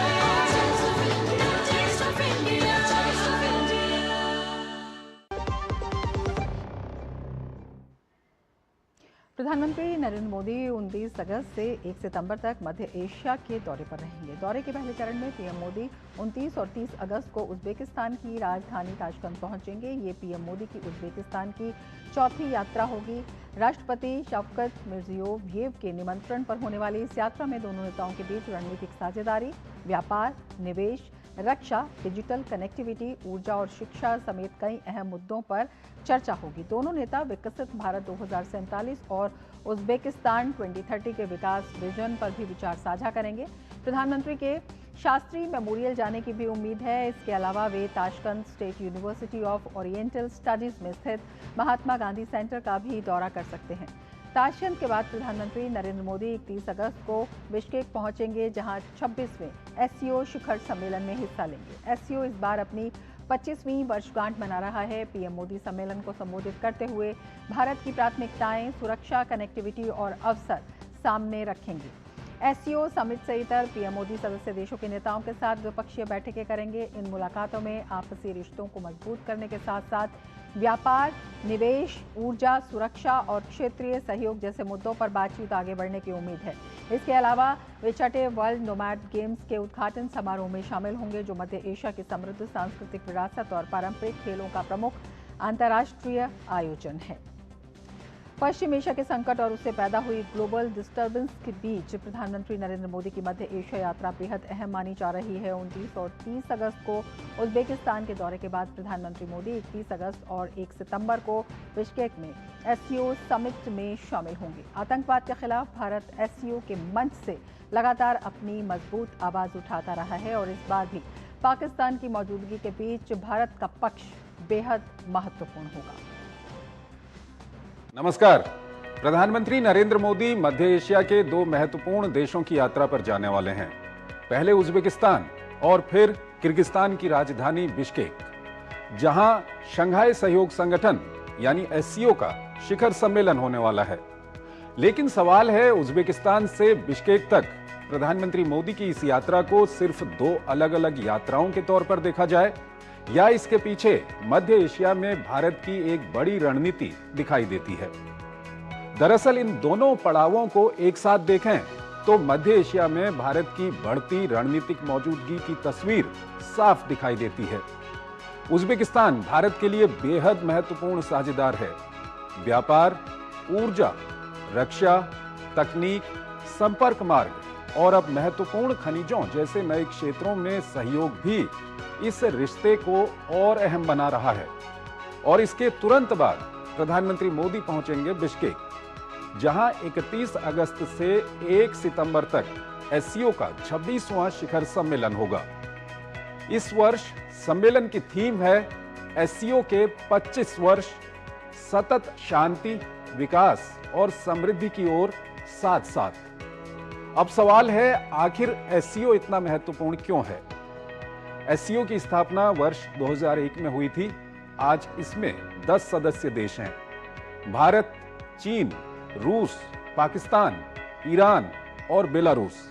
प्रधानमंत्री नरेंद्र मोदी 29 अगस्त से 1 सितंबर तक मध्य एशिया के दौरे पर रहेंगे। दौरे के पहले चरण में पीएम मोदी 29 और 30 अगस्त को उज़्बेकिस्तान की राजधानी ताशकंद पहुंचेंगे। ये पीएम मोदी की उज़्बेकिस्तान की चौथी यात्रा होगी। राष्ट्रपति शवकत मिर्जियोयेव के निमंत्रण पर होने वाली इस यात्रा में दोनों नेताओं के बीच रणनीतिक साझेदारी, व्यापार, निवेश, रक्षा, डिजिटल कनेक्टिविटी, ऊर्जा और शिक्षा समेत कई अहम मुद्दों पर चर्चा होगी। दोनों नेता विकसित भारत 2047 और उज़्बेकिस्तान 2030 के विकास विजन पर भी विचार साझा करेंगे। प्रधानमंत्री के शास्त्री मेमोरियल जाने की भी उम्मीद है। इसके अलावा वे Tashkent State University of Oriental Studies में स्थित महात्मा गांधी सेंटर का भी दौरा कर सकते हैं। ताशकंद के बाद प्रधानमंत्री नरेंद्र मोदी 31 अगस्त को बिश्केक पहुंचेंगे, जहां 26वें SCO शिखर सम्मेलन में हिस्सा लेंगे। SCO इस बार अपनी 25वीं वर्षगांठ मना रहा है। पीएम मोदी सम्मेलन को संबोधित करते हुए भारत की प्राथमिकताएं, सुरक्षा, कनेक्टिविटी और अवसर सामने रखेंगे। SCO समिट से इतर पीएम मोदी सदस्य देशों के नेताओं के साथ द्विपक्षीय बैठकें करेंगे। इन मुलाकातों में आपसी रिश्तों को मजबूत करने के साथ साथ व्यापार, निवेश, ऊर्जा, सुरक्षा और क्षेत्रीय सहयोग जैसे मुद्दों पर बातचीत आगे बढ़ने की उम्मीद है। इसके अलावा वे छठे वर्ल्ड नोमैड गेम्स के उद्घाटन समारोह में शामिल होंगे, जो मध्य एशिया की समृद्ध सांस्कृतिक विरासत और पारंपरिक खेलों का प्रमुख अंतर्राष्ट्रीय आयोजन है। पश्चिम एशिया के संकट और उससे पैदा हुई ग्लोबल डिस्टर्बेंस के बीच प्रधानमंत्री नरेंद्र मोदी की मध्य एशिया यात्रा बेहद अहम मानी जा रही है। 29 और 30 अगस्त को उज्बेकिस्तान के दौरे के बाद प्रधानमंत्री मोदी 31 अगस्त और 1 सितंबर को बिश्केक में एससीओ समिट में शामिल होंगे। आतंकवाद के खिलाफ भारत एससीओ के मंच से लगातार अपनी मजबूत आवाज उठाता रहा है और इस बार भी पाकिस्तान की मौजूदगी के बीच भारत का पक्ष बेहद महत्वपूर्ण होगा। नमस्कार। प्रधानमंत्री नरेंद्र मोदी मध्य एशिया के 2 महत्वपूर्ण देशों की यात्रा पर जाने वाले हैं। पहले उज्बेकिस्तान और फिर किर्गिस्तान की राजधानी बिश्केक, जहां शंघाई सहयोग संगठन यानी एससीओ का शिखर सम्मेलन होने वाला है। लेकिन सवाल है, उज्बेकिस्तान से बिश्केक तक प्रधानमंत्री मोदी की इस यात्रा को सिर्फ 2 अलग अलग यात्राओं के तौर पर देखा जाए या इसके पीछे मध्य एशिया में भारत की एक बड़ी रणनीति दिखाई देती है। दरअसल इन दोनों पड़ावों को एक साथ देखें तो मध्य एशिया में भारत की बढ़ती रणनीतिक मौजूदगी की तस्वीर साफ दिखाई देती है। उज्बेकिस्तान भारत के लिए बेहद महत्वपूर्ण साझेदार है। व्यापार, ऊर्जा, रक्षा, तकनीक, संपर्क मार्ग और अब महत्वपूर्ण खनिजों जैसे नए क्षेत्रों में सहयोग भी इस रिश्ते को और अहम बना रहा है। और इसके तुरंत बाद प्रधानमंत्री मोदी पहुंचेंगे बिश्केक, जहां 31 अगस्त से 1 सितंबर तक एससीओ का 26वां शिखर सम्मेलन होगा। इस वर्ष सम्मेलन की थीम है एससीओ के 25 वर्ष, सतत शांति, विकास और समृद्धि की ओर साथ साथ। अब सवाल है, आखिर एससीओ इतना महत्वपूर्ण क्यों है? एससीओ की स्थापना वर्ष 2001 में हुई थी। आज इसमें 10 सदस्य देश हैं। भारत, चीन, रूस, पाकिस्तान, ईरान और बेलारूस,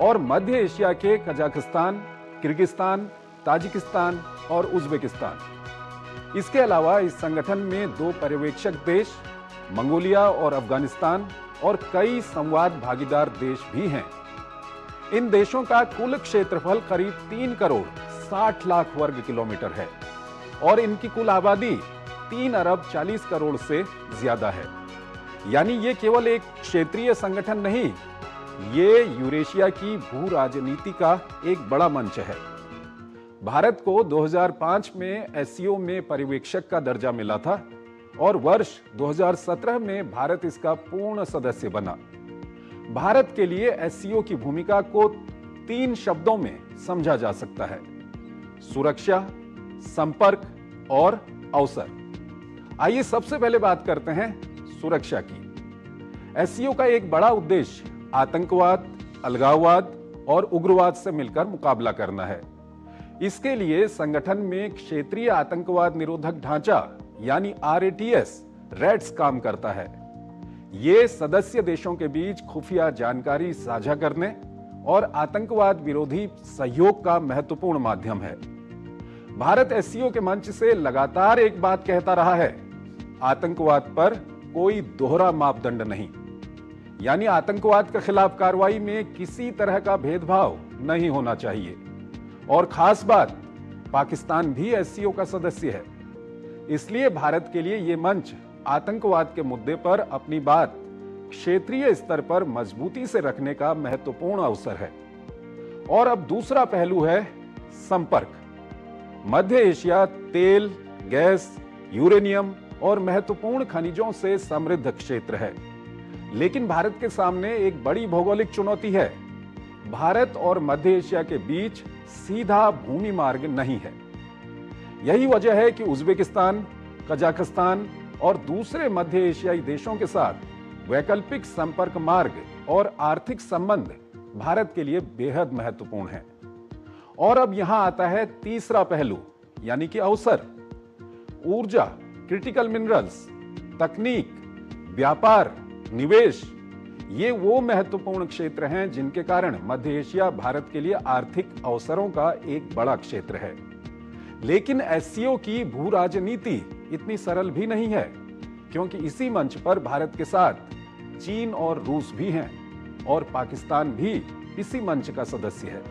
और मध्य एशिया के कजाकिस्तान, किर्गिस्तान, ताजिकिस्तान और उज्बेकिस्तान। इसके अलावा इस संगठन में 2 पर्यवेक्षक देश, मंगोलिया और अफगानिस्तान, और कई संवाद भागीदार देश भी हैं। इन देशों का कुल क्षेत्रफल करीब 3 करोड़ 60 लाख वर्ग किलोमीटर है और इनकी कुल आबादी 3 अरब 40 करोड़ से ज्यादा है। यानी ये केवल एक क्षेत्रीय संगठन नहीं, ये यूरेशिया की भू राजनीति का एक बड़ा मंच है। भारत को 2005 में एससीओ में पर्यवेक्षक का दर्जा मिला था और वर्ष 2017 में भारत इसका पूर्ण सदस्य बना। भारत के लिए एससीओ की भूमिका को 3 शब्दों में समझा जा सकता है: सुरक्षा, संपर्क और अवसर। आइए सबसे पहले बात करते हैं सुरक्षा की। एससीओ का एक बड़ा उद्देश्य आतंकवाद, अलगाववाद और उग्रवाद से मिलकर मुकाबला करना है। इसके लिए संगठन में क्षेत्रीय आतंकवाद निरोधक ढांचा यानी आरएटीएस रेड्स काम करता है। ये सदस्य देशों के बीच खुफिया जानकारी साझा करने और आतंकवाद विरोधी सहयोग का महत्वपूर्ण माध्यम है। भारत एससीओ के मंच से लगातार एक बात कहता रहा है: आतंकवाद पर कोई दोहरा मापदंड नहीं। यानी आतंकवाद के खिलाफ कार्रवाई में किसी तरह का भेदभाव नहीं होना चाहिए। और खास बात, पाकिस्तान भी एससीओ का सदस्य है। इसलिए भारत के लिए यह मंच आतंकवाद के मुद्दे पर अपनी बात क्षेत्रीय स्तर पर मजबूती से रखने का महत्वपूर्ण अवसर है। और अब दूसरा पहलू है संपर्क। मध्य एशिया तेल, गैस, यूरेनियम और महत्वपूर्ण खनिजों से समृद्ध क्षेत्र है। लेकिन भारत के सामने एक बड़ी भौगोलिक चुनौती है। भारत और मध्य एशिया के बीच सीधा भूमि मार्ग नहीं है। यही वजह है कि उज्बेकिस्तान, कजाकिस्तान और दूसरे मध्य एशियाई देशों के साथ वैकल्पिक संपर्क मार्ग और आर्थिक संबंध भारत के लिए बेहद महत्वपूर्ण है। और अब यहां आता है तीसरा पहलू, यानी कि अवसर। ऊर्जा, क्रिटिकल मिनरल्स, तकनीक, व्यापार, निवेश, ये वो महत्वपूर्ण क्षेत्र हैं जिनके कारण मध्य एशिया भारत के लिए आर्थिक अवसरों का एक बड़ा क्षेत्र है। लेकिन एससीओ की भू राजनीति इतनी सरल भी नहीं है, क्योंकि इसी मंच पर भारत के साथ चीन और रूस भी हैं और पाकिस्तान भी इसी मंच का सदस्य है।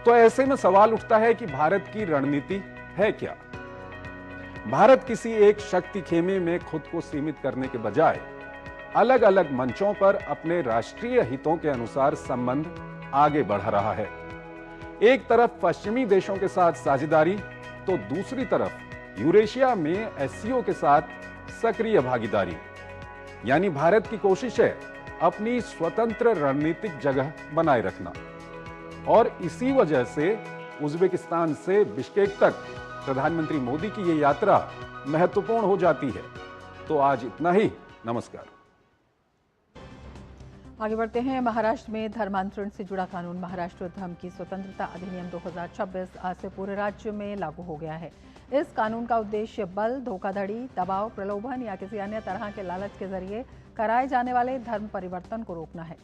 तो ऐसे में सवाल उठता है कि भारत की रणनीति है क्या? भारत किसी एक शक्ति खेमे में खुद को सीमित करने के बजाय अलग अलग मंचों पर अपने राष्ट्रीय हितों के अनुसार संबंध आगे बढ़ा रहा है। एक तरफ पश्चिमी देशों के साथ साझेदारी तो दूसरी तरफ यूरेशिया में एससीओ के साथ सक्रिय भागीदारी। यानी भारत की कोशिश है अपनी स्वतंत्र रणनीतिक जगह बनाए रखना। और इसी वजह से उज्बेकिस्तान से बिश्केक तक प्रधानमंत्री मोदी की ये यात्रा महत्वपूर्ण हो जाती है। तो आज इतना ही। नमस्कार। आगे बढ़ते हैं। महाराष्ट्र में धर्मांतरण से जुड़ा कानून महाराष्ट्र धर्म की स्वतंत्रता अधिनियम 2026 आज से पूरे राज्य में लागू हो गया है। इस कानून का उद्देश्य बल, धोखाधड़ी, दबाव, प्रलोभन या किसी अन्य तरह के लालच के जरिए कराए जाने वाले धर्म परिवर्तन को रोकना है।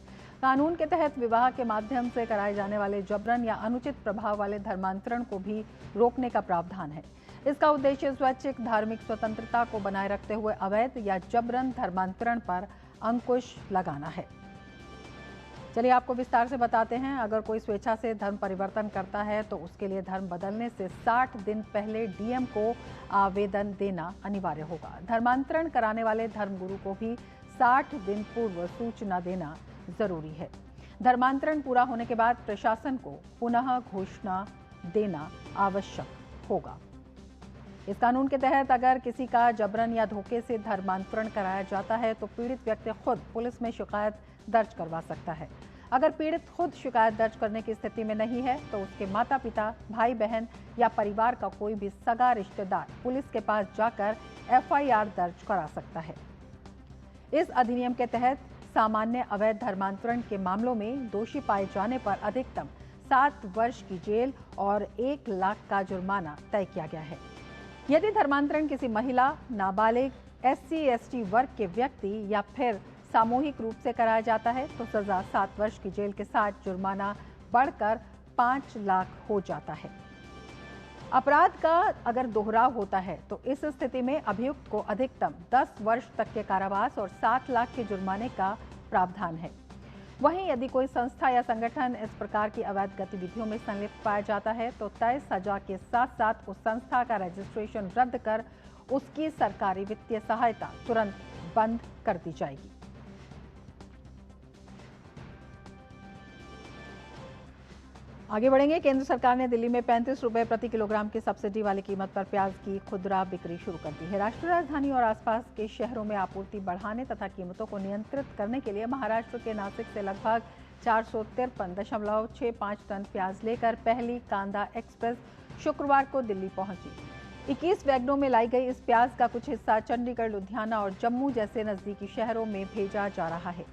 कानून के तहत विवाह के माध्यम से कराए जाने वाले जबरन या अनुचित प्रभाव वाले धर्मांतरण को भी रोकने का प्रावधान है। इसका उद्देश्य स्वैच्छिक धार्मिक स्वतंत्रता को बनाए रखते हुए अवैध या जबरन धर्मांतरण पर अंकुश लगाना है। चलिए आपको विस्तार से बताते हैं। अगर कोई स्वेच्छा से धर्म परिवर्तन करता है तो उसके लिए धर्म बदलने से 60 दिन पहले डीएम को आवेदन देना अनिवार्य होगा। धर्मांतरण कराने वाले धर्मगुरु को भी 60 दिन पूर्व सूचना देना जरूरी है। धर्मांतरण पूरा होने के बाद प्रशासन को पुनः घोषणा देना आवश्यक होगा। इस कानून के तहत अगर किसी का जबरन या धोखे से धर्मांतरण कराया जाता है तो पीड़ित व्यक्ति खुद पुलिस में शिकायत दर्ज करवा सकता है। अगर पीड़ित खुद शिकायत दर्ज करने की स्थिति में नहीं है तो उसके माता पिता, भाई बहन या परिवार का कोई भी सगा रिश्तेदार पुलिस के पास जाकर एफआईआर दर्ज करा सकता है। इस अधिनियम के तहत सामान्य अवैध धर्मांतरण के मामलों में दोषी पाए जाने पर अधिकतम 7 वर्ष की जेल और 1 लाख का जुर्माना तय किया गया है। यदि धर्मांतरण किसी महिला, नाबालिग, SC/ST वर्ग के व्यक्ति या फिर सामूहिक रूप से कराया जाता है तो सजा 7 वर्ष की जेल के साथ जुर्माना बढ़कर 5 लाख हो जाता है। अपराध का अगर दोहराव होता है तो इस स्थिति में अभियुक्त को अधिकतम 10 वर्ष तक के कारावास और 7 लाख के जुर्माने का प्रावधान है। वहीं यदि कोई संस्था या संगठन इस प्रकार की अवैध गतिविधियों में संलिप्त पाया जाता है तो तय सजा के साथ साथ उस संस्था का रजिस्ट्रेशन रद्द कर उसकी सरकारी वित्तीय सहायता तुरंत बंद कर दी जाएगी। आगे बढ़ेंगे। केंद्र सरकार ने दिल्ली में 35 रुपए प्रति किलोग्राम की सब्सिडी वाली कीमत पर प्याज की खुदरा बिक्री शुरू कर दी है। राष्ट्रीय राजधानी और आसपास के शहरों में आपूर्ति बढ़ाने तथा कीमतों को नियंत्रित करने के लिए महाराष्ट्र के नासिक से लगभग 453.65 टन प्याज लेकर पहली कांदा एक्सप्रेस शुक्रवार को दिल्ली पहुंची। 21 वैगनों में लाई गई इस प्याज का कुछ हिस्सा चंडीगढ़, लुधियाना और जम्मू जैसे नजदीकी शहरों में भेजा जा रहा है।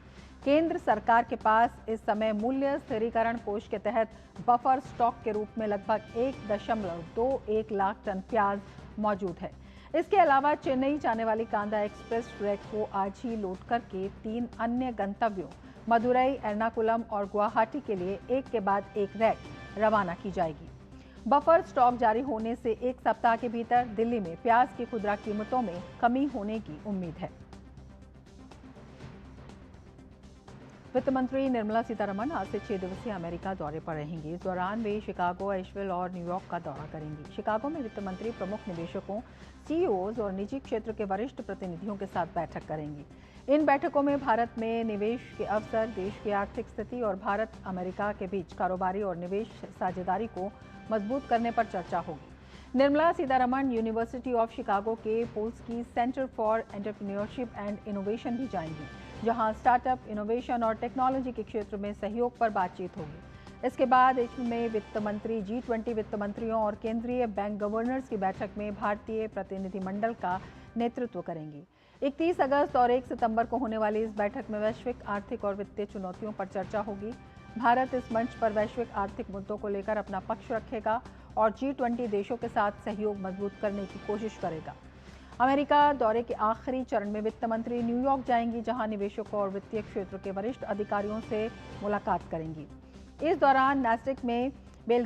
केंद्र सरकार के पास इस समय मूल्य स्थिरीकरण कोष के तहत बफर स्टॉक के रूप में लगभग 1.21 लाख टन प्याज मौजूद है। इसके अलावा चेन्नई जाने वाली कांदा एक्सप्रेस रैक को आज ही लोड करके 3 अन्य गंतव्यों मदुरई, एर्नाकुलम और गुवाहाटी के लिए एक के बाद एक रैक रवाना की जाएगी। बफर स्टॉक जारी होने से एक सप्ताह के भीतर दिल्ली में प्याज की खुदरा कीमतों में कमी होने की उम्मीद है। वित्त मंत्री निर्मला सीतारमण आज से 6 दिवसीय अमेरिका दौरे पर रहेंगी। इस दौरान वे शिकागो, एशविल और न्यूयॉर्क का दौरा करेंगी। शिकागो में वित्त मंत्री प्रमुख निवेशकों, सीईओज और निजी क्षेत्र के वरिष्ठ प्रतिनिधियों के साथ बैठक करेंगी। इन बैठकों में भारत में निवेश के अवसर, देश की आर्थिक स्थिति और भारत अमेरिका के बीच कारोबारी और निवेश साझेदारी को मजबूत करने पर चर्चा होगी। Nirmala Sitharaman University of Chicago के Polsky Center for Entrepreneurship and Innovation भी जाएंगी, जहां स्टार्टअप, इनोवेशन और टेक्नोलॉजी के क्षेत्र में सहयोग पर बातचीत होगी। इसके बाद इसमें वित्त मंत्री, G20 वित्त मंत्रियों और केंद्रीय बैंक गवर्नर्स की बैठक में भारतीय प्रतिनिधिमंडल का नेतृत्व करेंगी। 31 अगस्त और 1 सितंबर को होने वाली इस बैठक में वैश्विक आर्थिक और वित्तीय चुनौतियों पर चर्चा होगी। भारत इस मंच पर वैश्विक आर्थिक मुद्दों को लेकर अपना पक्ष रखेगा और G20 देशों के साथ सहयोग मजबूत करने की कोशिश करेगा। अमेरिका दौरे के आखिरी चरण में वित्त मंत्री न्यूयॉर्क जाएंगी, जहां निवेशकों और वित्तीय क्षेत्र के वरिष्ठ अधिकारियों से मुलाकात करेंगी। इस दौरान नैस्डैक में बेल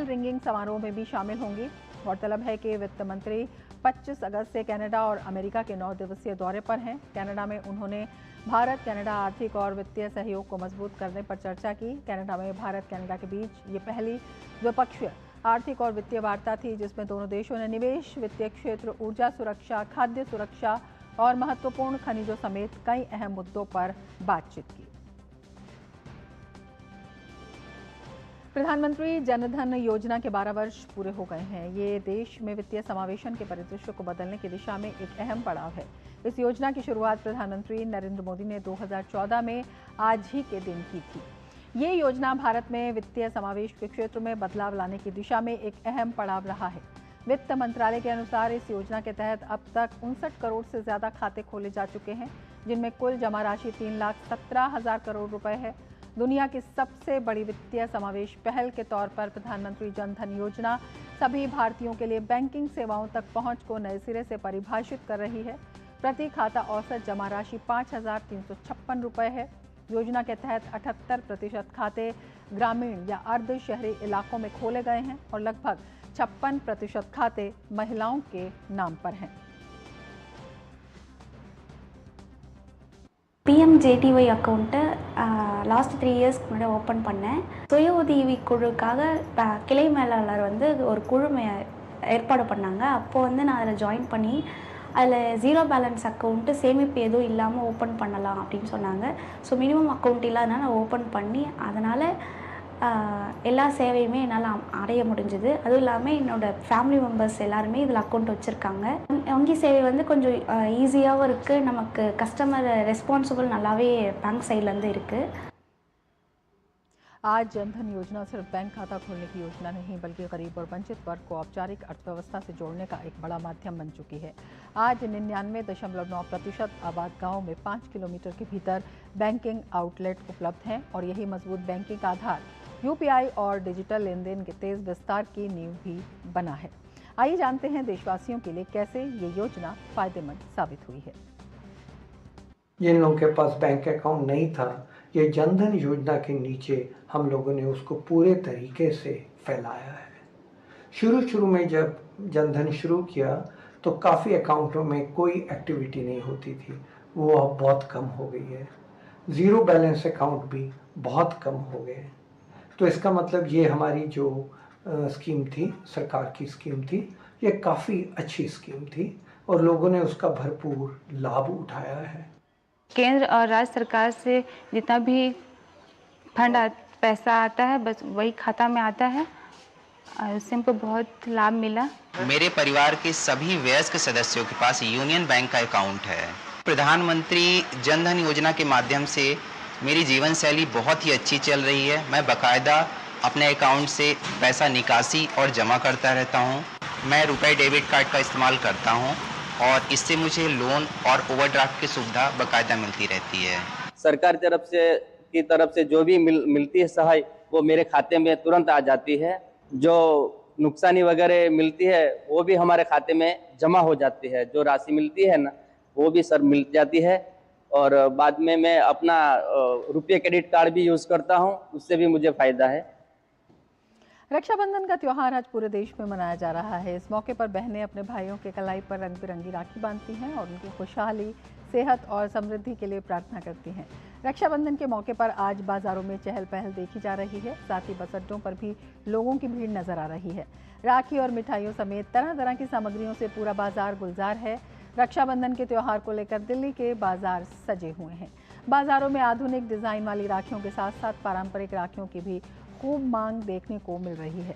रिंगिंग समारोह में भी शामिल होंगी। गौरतलब है कि वित्त मंत्री 25 अगस्त से कनाडा और अमेरिका के 9 दिवसीय दौरे पर हैं। कनाडा में उन्होंने भारत कनाडा आर्थिक और वित्तीय सहयोग को मजबूत करने पर चर्चा की। कनाडा में भारत कनाडा के बीच ये पहली द्विपक्षीय आर्थिक और वित्तीय वार्ता थी, जिसमें दोनों देशों ने निवेश, वित्तीय क्षेत्र, ऊर्जा सुरक्षा, खाद्य सुरक्षा और महत्वपूर्ण खनिजों समेत कई अहम मुद्दों पर बातचीत की। प्रधानमंत्री जनधन योजना के 12 वर्ष पूरे हो गए हैं। ये देश में वित्तीय समावेशन के परिदृश्य को बदलने की दिशा में एक अहम पड़ाव है। इस योजना की शुरुआत प्रधानमंत्री नरेंद्र मोदी ने 2014 में आज ही के दिन की थी। ये योजना भारत में वित्तीय समावेश के क्षेत्र में बदलाव लाने की दिशा में एक अहम पड़ाव रहा है। वित्त मंत्रालय के अनुसार इस योजना के तहत अब तक 59 करोड़ से ज्यादा खाते खोले जा चुके हैं, जिनमें कुल जमा राशि 3,17,000 करोड़ रुपए है। दुनिया की सबसे बड़ी वित्तीय समावेश पहल के तौर पर प्रधानमंत्री जनधन योजना सभी भारतीयों के लिए बैंकिंग सेवाओं तक पहुंच को नए सिरे से परिभाषित कर रही है। प्रति खाता औसत जमा राशि 5,356 रुपए है। योजना के तहत 78% खाते ग्रामीण या अर्ध शहरी इलाकों में खोले गए हैं और लगभग 56% खाते महिलाओं के नाम पर हैं। PMJTY அக்கௌண்ட்டை லாஸ்ட் 3 இயர்ஸ்க்கு முன்னாடி ஓப்பன் பண்ணேன். சுய உதவி குழுக்காக கிளை மேலாளர் வந்து ஒரு குழு ஏற்பாடு பண்ணாங்க. அப்போ வந்து நான் அதில் ஜாயின் பண்ணி அதில் ஜீரோ பேலன்ஸ் அக்கௌண்ட்டு சேமிப்பு எதுவும் இல்லாமல் ஓப்பன் பண்ணலாம் அப்படின்னு சொன்னாங்க. ஸோ மினிமம் அக்கௌண்ட் இல்லாதனால நான் ஓப்பன் பண்ணி அதனால் எல்லா சேவையுமே என்னால் அடைய முடிஞ்சுது. அதுவும் இல்லாமல் என்னோடய ஃபேமிலி மெம்பர்ஸ் எல்லாருமே இதில் அக்கௌண்ட் வச்சுருக்காங்க. வங்கி சேவை வந்து கொஞ்சம் ஈஸியாகவும் இருக்குது. நமக்கு கஸ்டமர் ரெஸ்பான்சிபிள் நல்லாவே பேங்க் சைட்லேருந்து இருக்குது. आज जनधन योजना सिर्फ बैंक खाता खोलने की योजना नहीं, बल्कि गरीब और वंचित वर्ग को औपचारिक अर्थव्यवस्था से जोड़ने का एक बड़ा माध्यम बन चुकी है। आज 99.9% आबाद गांवों में 5 किलोमीटर के भीतर बैंकिंग आउटलेट उपलब्ध हैं और यही मजबूत बैंकिंग का आधार यूपीआई और डिजिटल लेन देन के तेज विस्तार की नींव भी बना है। आइए जानते हैं देशवासियों के लिए कैसे ये योजना फायदेमंद साबित हुई है। जिन लोगों के पास बैंक अकाउंट नहीं था, ये जनधन योजना के नीचे हम लोगों ने उसको पूरे तरीके से फैलाया है। शुरू में जब जनधन शुरू किया तो काफ़ी अकाउंटों में कोई एक्टिविटी नहीं होती थी, वो अब बहुत कम हो गई है। ज़ीरो बैलेंस अकाउंट भी बहुत कम हो गए। तो इसका मतलब ये हमारी जो स्कीम थी, सरकार की स्कीम थी, ये काफ़ी अच्छी स्कीम थी और लोगों ने उसका भरपूर लाभ उठाया है। केंद्र और राज्य सरकार से जितना भी फंड पैसा आता है बस वही खाता में आता है और उससे हमको बहुत लाभ मिला। मेरे परिवार के सभी वयस्क सदस्यों के पास यूनियन बैंक का अकाउंट है। प्रधानमंत्री जनधन योजना के माध्यम से मेरी जीवन शैली बहुत ही अच्छी चल रही है। मैं बाकायदा अपने अकाउंट से पैसा निकासी और जमा करता रहता हूँ। मैं रुपए डेबिट कार्ड का इस्तेमाल करता हूँ और इससे मुझे लोन और ओवरड्राफ्ट की सुविधा बाकायदा मिलती रहती है। सरकार की तरफ से जो भी मिलती है सहाय वो मेरे खाते में तुरंत आ जाती है। जो नुकसानी वगैरह मिलती है वो भी हमारे खाते में जमा हो जाती है। जो राशि मिलती है ना वो भी सर मिल जाती है और बाद में मैं अपना रुपये क्रेडिट कार्ड भी यूज़ करता हूँ, उससे भी मुझे फ़ायदा है। रक्षाबंधन का त्योहार आज पूरे देश में मनाया जा रहा है। इस मौके पर बहनें अपने भाइयों के कलाई पर रंग बिरंगी राखी बांधती हैं और उनकी खुशहाली, सेहत और समृद्धि के लिए प्रार्थना करती हैं। रक्षाबंधन के मौके पर आज बाजारों में चहल पहल देखी जा रही है। साथ ही बस अड्डों पर भी लोगों की भीड़ नजर आ रही है। राखी और मिठाइयों समेत तरह तरह की सामग्रियों से पूरा बाजार गुलजार है। रक्षाबंधन के त्योहार को लेकर दिल्ली के बाजार सजे हुए हैं। बाजारों में आधुनिक डिजाइन वाली राखियों के साथ साथ पारंपरिक राखियों की भी खूब मांग देखने को मिल रही है।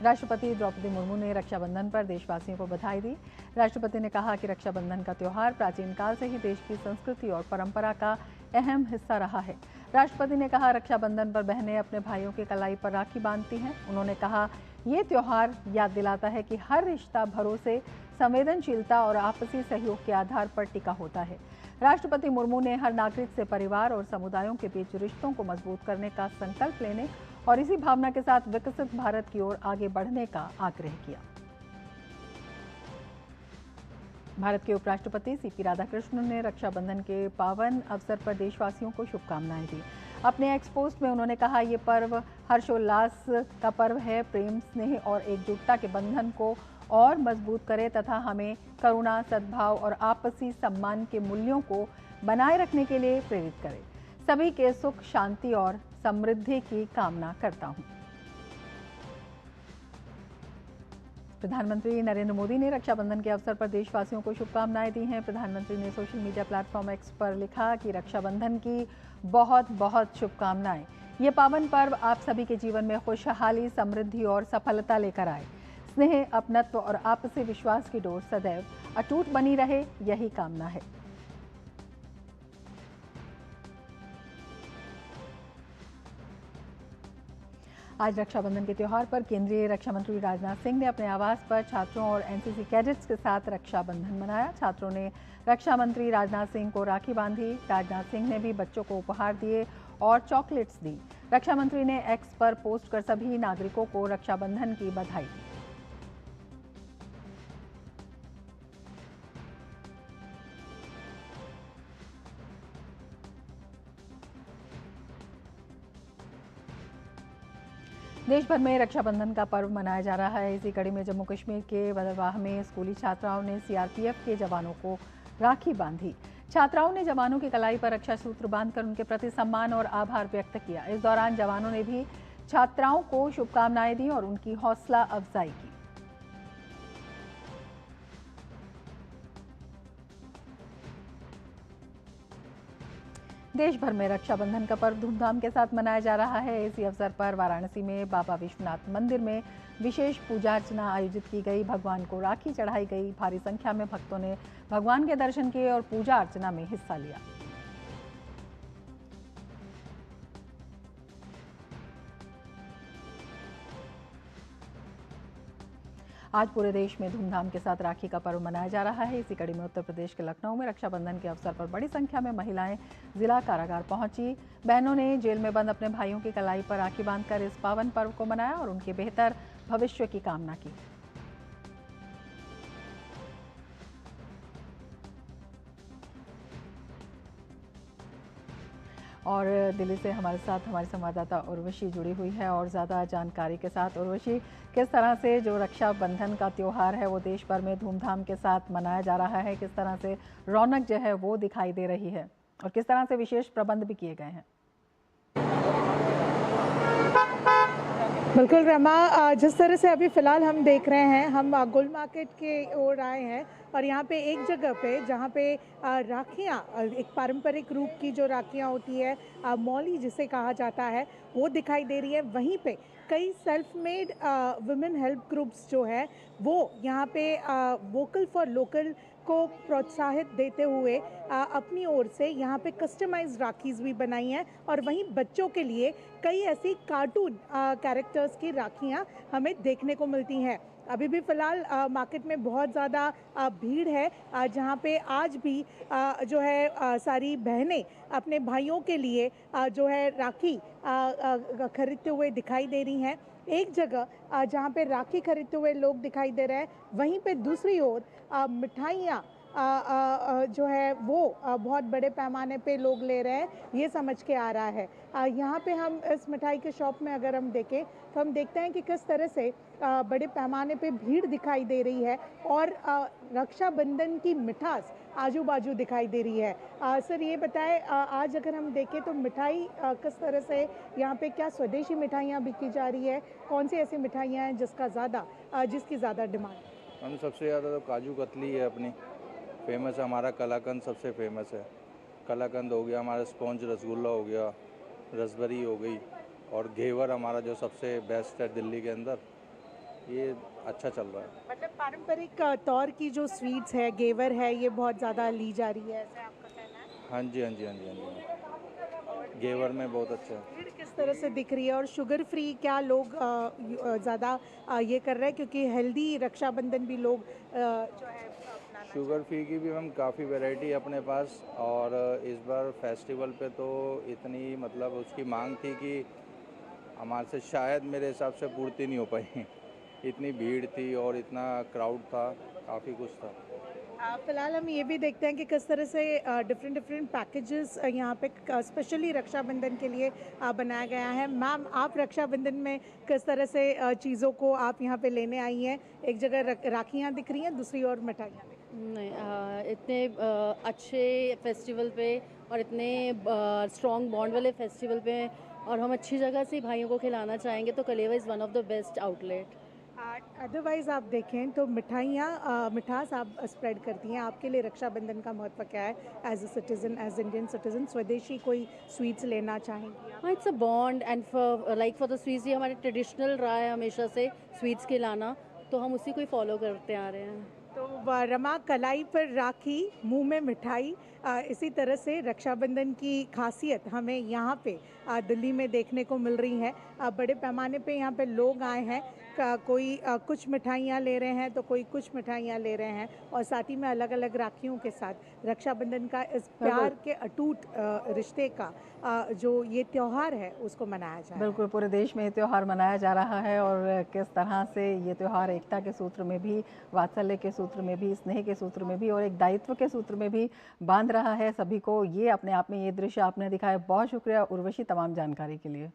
राष्ट्रपति द्रौपदी मुर्मू ने रक्षाबंधन पर देशवासियों को बधाई दी। राष्ट्रपति ने कहा कि रक्षाबंधन का त्योहार प्राचीन काल से ही देश की संस्कृति और परंपरा का अहम हिस्सा रहा है। राष्ट्रपति ने कहा रक्षाबंधन पर बहनें अपने भाइयों की कलाई पर राखी बांधती हैं। उन्होंने कहा ये त्योहार याद दिलाता है कि हर रिश्ता भरोसे, संवेदनशीलता और आपसी सहयोग के आधार पर टिका होता है। राष्ट्रपति मुर्मू ने हर नागरिक से परिवार और समुदायों के बीच रिश्तों को मजबूत करने का संकल्प लेने और इसी भावना के साथ विकसित भारत की ओर आगे बढ़ने का आग्रह किया। भारत के उपराष्ट्रपति सीपी राधाकृष्णन ने रक्षाबंधन के पावन अवसर पर देशवासियों को शुभकामनाएं दी। अपने एक्स पोस्ट में उन्होंने कहा ये पर्व हर्षोल्लास का पर्व है, प्रेम, स्नेह और एकजुटता के बंधन को और मजबूत करे तथा हमें करुणा, सद्भाव और आपसी सम्मान के मूल्यों को बनाए रखने के लिए प्रेरित करे। सभी के सुख, शांति और समृद्धि की कामना करता हूं। प्रधानमंत्री नरेंद्र मोदी ने रक्षाबंधन के अवसर पर देशवासियों को शुभकामनाएं दी हैं। प्रधानमंत्री ने सोशल मीडिया प्लेटफॉर्म एक्स पर लिखा कि रक्षाबंधन की बहुत बहुत शुभकामनाएं। ये पावन पर्व आप सभी के जीवन में खुशहाली, समृद्धि और सफलता लेकर आए। स्नेह, अपनत्व और आपसी विश्वास की डोर सदैव अटूट बनी रहे, यही कामना है। आज रक्षाबंधन के त्यौहार पर केंद्रीय रक्षा मंत्री राजनाथ सिंह ने अपने आवास पर छात्रों और एनसीसी कैडेट्स के साथ रक्षाबंधन मनाया। छात्रों ने रक्षा मंत्री राजनाथ सिंह को राखी बांधी। राजनाथ सिंह ने भी बच्चों को उपहार दिए और चॉकलेट्स दी। रक्षा मंत्री ने एक्स पर पोस्ट कर सभी नागरिकों को रक्षाबंधन की बधाई दी। देश भर में रक्षाबंधन का पर्व मनाया जा रहा है। इसी कड़ी में जम्मू कश्मीर के बदरवाह में स्कूली छात्राओं ने सीआरपीएफ के जवानों को राखी बांधी। छात्राओं ने जवानों की कलाई पर रक्षा सूत्र बांधकर उनके प्रति सम्मान और आभार व्यक्त किया। इस दौरान जवानों ने भी छात्राओं को शुभकामनाएं दी और उनकी हौसला अफजाई की। देश भर में रक्षाबंधन का पर्व धूमधाम के साथ मनाया जा रहा है। इसी अवसर पर वाराणसी में बाबा विश्वनाथ मंदिर में विशेष पूजा अर्चना आयोजित की गई। भगवान को राखी चढ़ाई गई। भारी संख्या में भक्तों ने भगवान के दर्शन किए और पूजा अर्चना में हिस्सा लिया। आज पूरे देश में धूमधाम के साथ राखी का पर्व मनाया जा रहा है। इसी कड़ी में उत्तर प्रदेश के लखनऊ में रक्षाबंधन के अवसर पर बड़ी संख्या में महिलाएं जिला कारागार पहुंची। बहनों ने जेल में बंद अपने भाइयों की कलाई पर राखी बांधकर इस पावन पर्व को मनाया और उनके बेहतर भविष्य की कामना की। और दिल्ली से हमारे साथ हमारी संवाददाता उर्वशी जुड़ी हुई है और ज़्यादा जानकारी के साथ। उर्वशी, किस तरह से जो रक्षाबंधन का त्यौहार है वो देश भर में धूमधाम के साथ मनाया जा रहा है, किस तरह से रौनक जो है वो दिखाई दे रही है और किस तरह से विशेष प्रबंध भी किए गए हैं? बिल्कुल रमा, जिस तरह से अभी फ़िलहाल हम देख रहे हैं, हम गुल मार्केट के ओर आए हैं और यहाँ पे एक जगह पे जहाँ पे राखियाँ, एक पारंपरिक रूप की जो राखियाँ होती है, मौली जिसे कहा जाता है, वो दिखाई दे रही है। वहीं पे कई self made women help groups जो है वो यहाँ पे वोकल फॉर लोकल को प्रोत्साहित देते हुए अपनी ओर से यहाँ पे कस्टमाइज्ड राखीज़ भी बनाई हैं और वहीं बच्चों के लिए कई ऐसी कार्टून कैरेक्टर्स की राखियाँ हमें देखने को मिलती हैं। अभी भी फ़िलहाल मार्केट में बहुत ज़्यादा भीड़ है, जहाँ पे आज भी जो है सारी बहनें अपने भाइयों के लिए जो है राखी खरीदते हुए दिखाई दे रही हैं। एक जगह जहाँ पे राखी खरीदते हुए लोग दिखाई दे रहे हैं, वहीं पे दूसरी ओर मिठाइयाँ जो है वो बहुत बड़े पैमाने पे लोग ले रहे हैं, ये समझ के आ रहा है। यहाँ पे हम इस मिठाई के शॉप में अगर हम देखें तो हम देखते हैं कि किस तरह से बड़े पैमाने पे भीड़ दिखाई दे रही है और रक्षाबंधन की मिठास आजू बाजू दिखाई दे रही है। सर ये बताएं, आज अगर हम देखें तो मिठाई किस तरह से यहाँ पे क्या स्वदेशी मिठाइयाँ बिकी जा रही है, कौन सी ऐसी मिठाइयाँ हैं जिसकी ज़्यादा डिमांड? हम सबसे ज़्यादा तो काजू कतली है अपनी फेमस है, हमारा कलाकंद सबसे फेमस है। कलाकंद हो गया, हमारा स्पॉन्ज रसगुल्ला हो गया, रसबरी हो गई और घेवर हमारा जो सबसे बेस्ट है दिल्ली के अंदर, ये अच्छा चल रहा है। मतलब पारंपरिक तौर की जो स्वीट्स है, घेवर है, ये बहुत ज़्यादा ली जा रही है, ऐसा आपका कहना है? हाँ जी हाँ जी हाँ जी हाँ जी, घेवर में बहुत अच्छा है। भीड़ किस तरह से दिख रही है और शुगर फ्री क्या लोग ज़्यादा ये कर रहे हैं, क्योंकि हेल्दी रक्षाबंधन भी लोग जो है शुगर फ्री की भी मैम काफ़ी वैरायटी है अपने पास और इस बार फेस्टिवल पे तो इतनी मतलब उसकी मांग थी कि हमारे से शायद मेरे हिसाब से पूर्ति नहीं हो पाई। इतनी भीड़ थी और इतना क्राउड था, काफ़ी कुछ था। फिलहाल हम ये भी देखते हैं कि किस तरह से डिफरेंट पैकेजेस यहाँ पे स्पेशली रक्षाबंधन के लिए बनाया गया है। मैम, आप रक्षाबंधन में किस तरह से चीज़ों को आप यहाँ पे लेने आई हैं? एक जगह राखियाँ दिख रही हैं, दूसरी ओर मिठाइयाँ। नहीं, इतने अच्छे फेस्टिवल पे और इतने स्ट्रॉन्ग बॉन्ड वाले फेस्टिवल पे और हम अच्छी जगह से भाइयों को खिलाना चाहेंगे तो कलेवा is one of the best outlet. Otherwise आप देखें तो मिठास आप स्प्रेड करती हैं, आपके लिए रक्षाबंधन का महत्व क्या है as a citizen, as Indian citizen? स्वदेशी कोई स्वीट्स लेना चाहेंगी? हाँ, it's a bond and for the sweets, ये हमारे ट्रेडिशनल रहा है हमेशा से स्वीट्स खिलाना, तो हम उसी को ही फॉलो करते आ रहे हैं। तो रमा, कलाई पर राखी, मुंह में मिठाई, इसी तरह से रक्षाबंधन की खासियत हमें यहाँ पे दिल्ली में देखने को मिल रही है। बड़े पैमाने पे यहाँ पे लोग आए हैं, कोई कुछ मिठाइयाँ ले रहे हैं तो कोई कुछ मिठाइयाँ ले रहे हैं, और साथ ही में अलग अलग राखियों के साथ रक्षाबंधन का इस प्यार के अटूट रिश्ते का जो ये त्यौहार है उसको मनाया जा रहा है। बिल्कुल, पूरे देश में ये त्यौहार मनाया जा रहा है और किस तरह से ये त्यौहार एकता के सूत्र में भी, वात्सल्य के सूत्र में भी, स्नेह के सूत्र में भी और एक दायित्व के सूत्र में भी बांध रहा है सभी को। ये अपने आप में ये दृश्य आपने दिखाया। बहुत शुक्रिया उर्वशी तमाम जानकारी के लिए।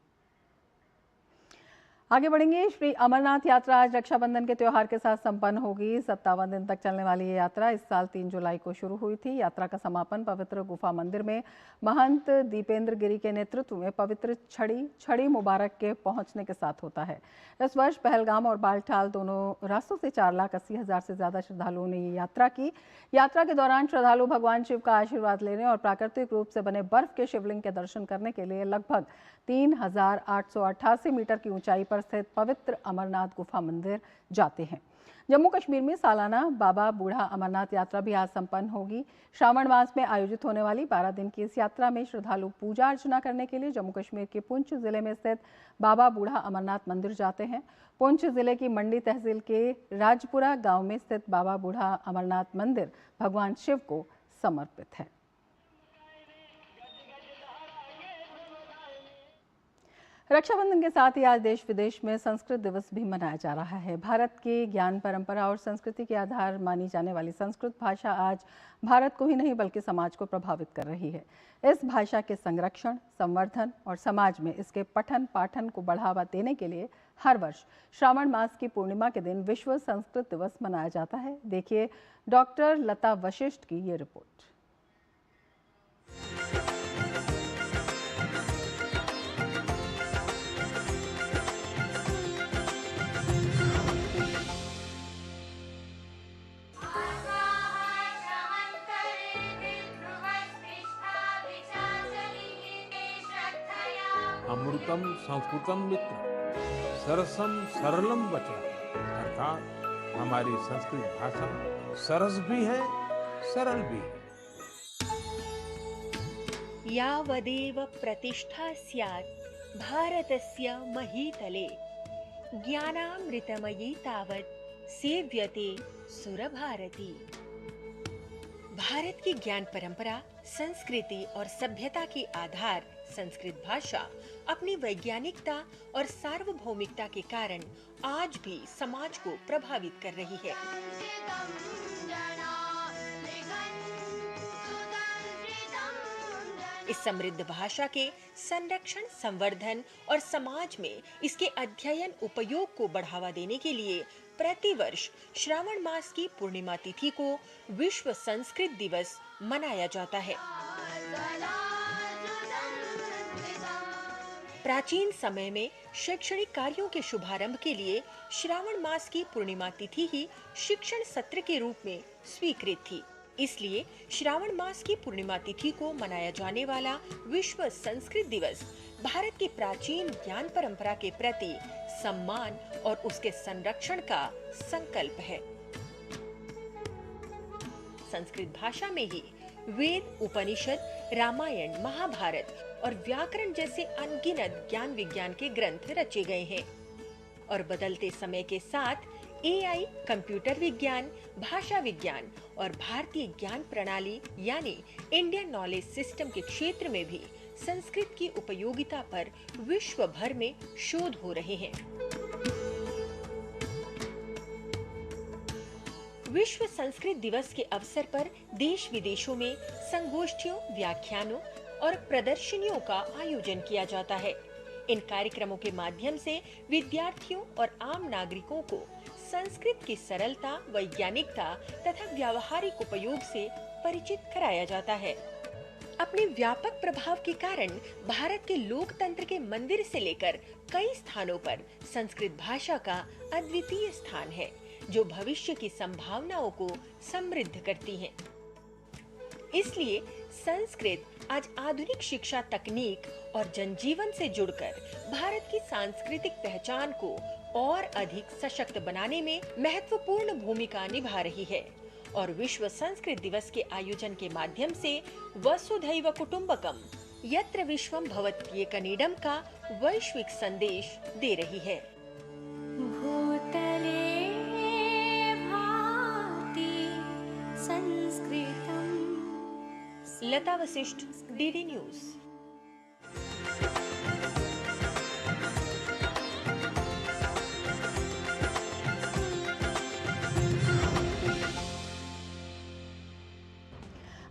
आगे बढ़ेंगे। श्री अमरनाथ यात्रा आज रक्षाबंधन के त्यौहार के साथ संपन्न होगी। 57 दिन तक चलने वाली ये यात्रा इस साल 3 जुलाई को शुरू हुई थी। यात्रा का समापन पवित्र गुफा मंदिर में महंत दीपेंद्र गिरी के नेतृत्व में पवित्र छड़ी मुबारक के पहुंचने के साथ होता है। इस वर्ष पहलगाम और बालटाल दोनों रास्तों से 4,80,000 से ज्यादा श्रद्धालुओं ने ये यात्रा की। यात्रा के दौरान श्रद्धालु भगवान शिव का आशीर्वाद लेने और प्राकृतिक रूप से बने बर्फ के शिवलिंग के दर्शन करने के लिए लगभग 3,888 मीटर की ऊंचाई पर स्थित पवित्र अमरनाथ गुफा मंदिर जाते हैं। जम्मू कश्मीर में सालाना बाबा बूढ़ा अमरनाथ यात्रा भी आज संपन्न होगी। श्रावण मास में आयोजित होने वाली 12 दिन की इस यात्रा में श्रद्धालु पूजा अर्चना करने के लिए जम्मू कश्मीर के पुंछ जिले में स्थित बाबा बूढ़ा अमरनाथ मंदिर जाते हैं। पुंछ जिले की मंडी तहसील के राजपुरा गांव में स्थित बाबा बूढ़ा अमरनाथ मंदिर भगवान शिव को समर्पित है। रक्षाबंधन के साथ ही आज देश विदेश में संस्कृत दिवस भी मनाया जा रहा है। भारत के ज्ञान, परंपरा और संस्कृति के आधार मानी जाने वाली संस्कृत भाषा आज भारत को ही नहीं बल्कि समाज को प्रभावित कर रही है। इस भाषा के संरक्षण, संवर्धन और समाज में इसके पठन पाठन को बढ़ावा देने के लिए हर वर्ष श्रावण मास की पूर्णिमा के दिन विश्व संस्कृत दिवस मनाया जाता है। देखिए डॉक्टर लता वशिष्ठ की ये रिपोर्ट। अमृतम संस्कृतम मित्र सरसम सरलम वचन, अर्थात हमारी संस्कृत भाषा सरस भी है, सरल भी है। यावदेव प्रतिष्ठा स्यात् भारतस्य महीतले ज्ञानामृतमयी तावत् सेव्यते सुरभारती। भारत की ज्ञान परंपरा, संस्कृति और सभ्यता की आधार संस्कृत भाषा अपनी वैज्ञानिकता और सार्वभौमिकता के कारण आज भी समाज को प्रभावित कर रही है। इस समृद्ध भाषा के संरक्षण, संवर्धन और समाज में इसके अध्ययन उपयोग को बढ़ावा देने के लिए प्रतिवर्ष श्रावण मास की पूर्णिमा तिथि को विश्व संस्कृत दिवस मनाया जाता है। प्राचीन समय में शैक्षणिक कार्यों के शुभारंभ के लिए श्रावण मास की पूर्णिमा तिथि ही शिक्षण सत्र के रूप में स्वीकृत थी। इसलिए श्रावण मास की पूर्णिमा तिथि को मनाया जाने वाला विश्व संस्कृत दिवस भारत की प्राचीन ज्ञान परंपरा के प्रति सम्मान और उसके संरक्षण का संकल्प है। संस्कृत भाषा में ही वेद, उपनिषद, रामायण, महाभारत और व्याकरण जैसे अनगिनत ज्ञान विज्ञान के ग्रंथ रचे गए हैं और बदलते समय के साथ एआई, कंप्यूटर विज्ञान, भाषा विज्ञान और भारतीय ज्ञान प्रणाली यानी इंडियन नॉलेज सिस्टम के क्षेत्र में भी संस्कृत की उपयोगिता पर विश्व भर में शोध हो रहे हैं। विश्व संस्कृत दिवस के अवसर पर देश विदेशों में संगोष्ठियों, व्याख्यानों और प्रदर्शनियों का आयोजन किया जाता है। इन कार्यक्रमों के माध्यम से विद्यार्थियों और आम नागरिकों को संस्कृत की सरलता, वैज्ञानिकता तथा व्यावहारिक उपयोग से परिचित कराया जाता है। अपने व्यापक प्रभाव के कारण भारत के लोकतंत्र के मंदिर से लेकर कई स्थानों पर संस्कृत भाषा का अद्वितीय स्थान है, जो भविष्य की संभावनाओं को समृद्ध करती है। इसलिए संस्कृत आज आधुनिक शिक्षा तकनीक और जनजीवन से जुड़कर भारत की सांस्कृतिक पहचान को और अधिक सशक्त बनाने में महत्वपूर्ण भूमिका निभा रही है और विश्व संस्कृत दिवस के आयोजन के माध्यम से वसुधैव कुटुंबकम यत्र विश्वम भवत्येकनीडम का वैश्विक संदेश दे रही है। भूतले भाति संस्कृतम। लता वशिष्ठ, डीडी न्यूज।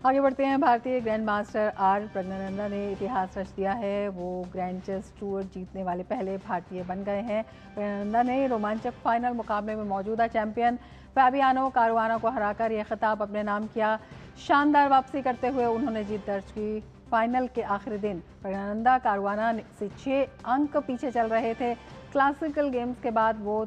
आगे बढ़ते हैं। भारतीय ग्रैंड मास्टर आर प्रज्ञानंदा ने इतिहास रच दिया है। वो ग्रैंड चेस टूर जीतने वाले पहले भारतीय बन गए हैं। प्रज्ञानंदा ने रोमांचक फाइनल मुकाबले में मौजूदा चैंपियन फैबियानो कारुआना को हराकर यह खिताब अपने नाम किया। शानदार वापसी करते हुए उन्होंने जीत दर्ज की। फाइनल के आखिरी दिन प्रज्ञानंदा कारुआना से 6 अंक पीछे चल रहे थे। क्लासिकल गेम्स के बाद वो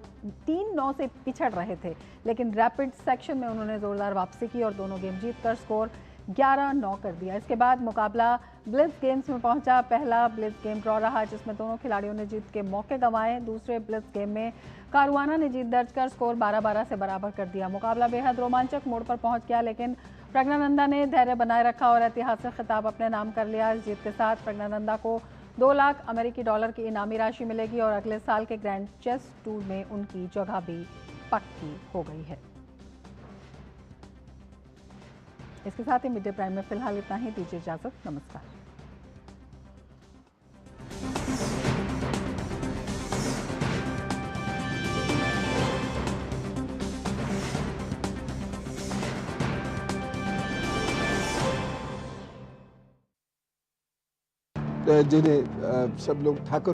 3-9 से पिछड़ रहे थे, लेकिन रैपिड सेक्शन में उन्होंने जोरदार वापसी की और दोनों गेम जीतकर स्कोर 11-9 कर दिया। इसके बाद मुकाबला ब्लिट्ज गेम्स में पहुंचा। पहला ब्लिट्ज गेम ड्रॉ रहा, जिसमें दोनों खिलाड़ियों ने जीत के मौके गंवाए। दूसरे ब्लिट्ज गेम में कारुआना ने जीत दर्ज कर स्कोर 12-12 से बराबर कर दिया। मुकाबला बेहद रोमांचक मोड़ पर पहुंच गया, लेकिन प्रज्ञानंदा ने धैर्य बनाए रखा और ऐतिहासिक खिताब अपने नाम कर लिया। इस जीत के साथ प्रज्ञानंदा को $2 लाख अमेरिकी की इनामी राशि मिलेगी और अगले साल के ग्रैंड चेस टूर में उनकी जगह भी पक्की हो गई है। इसके साथ ही मिड डे प्राइम में फिलहाल इतना ही। दीजिए इजाजत, नमस्कार। जिन्हें सब लोग ठाकुर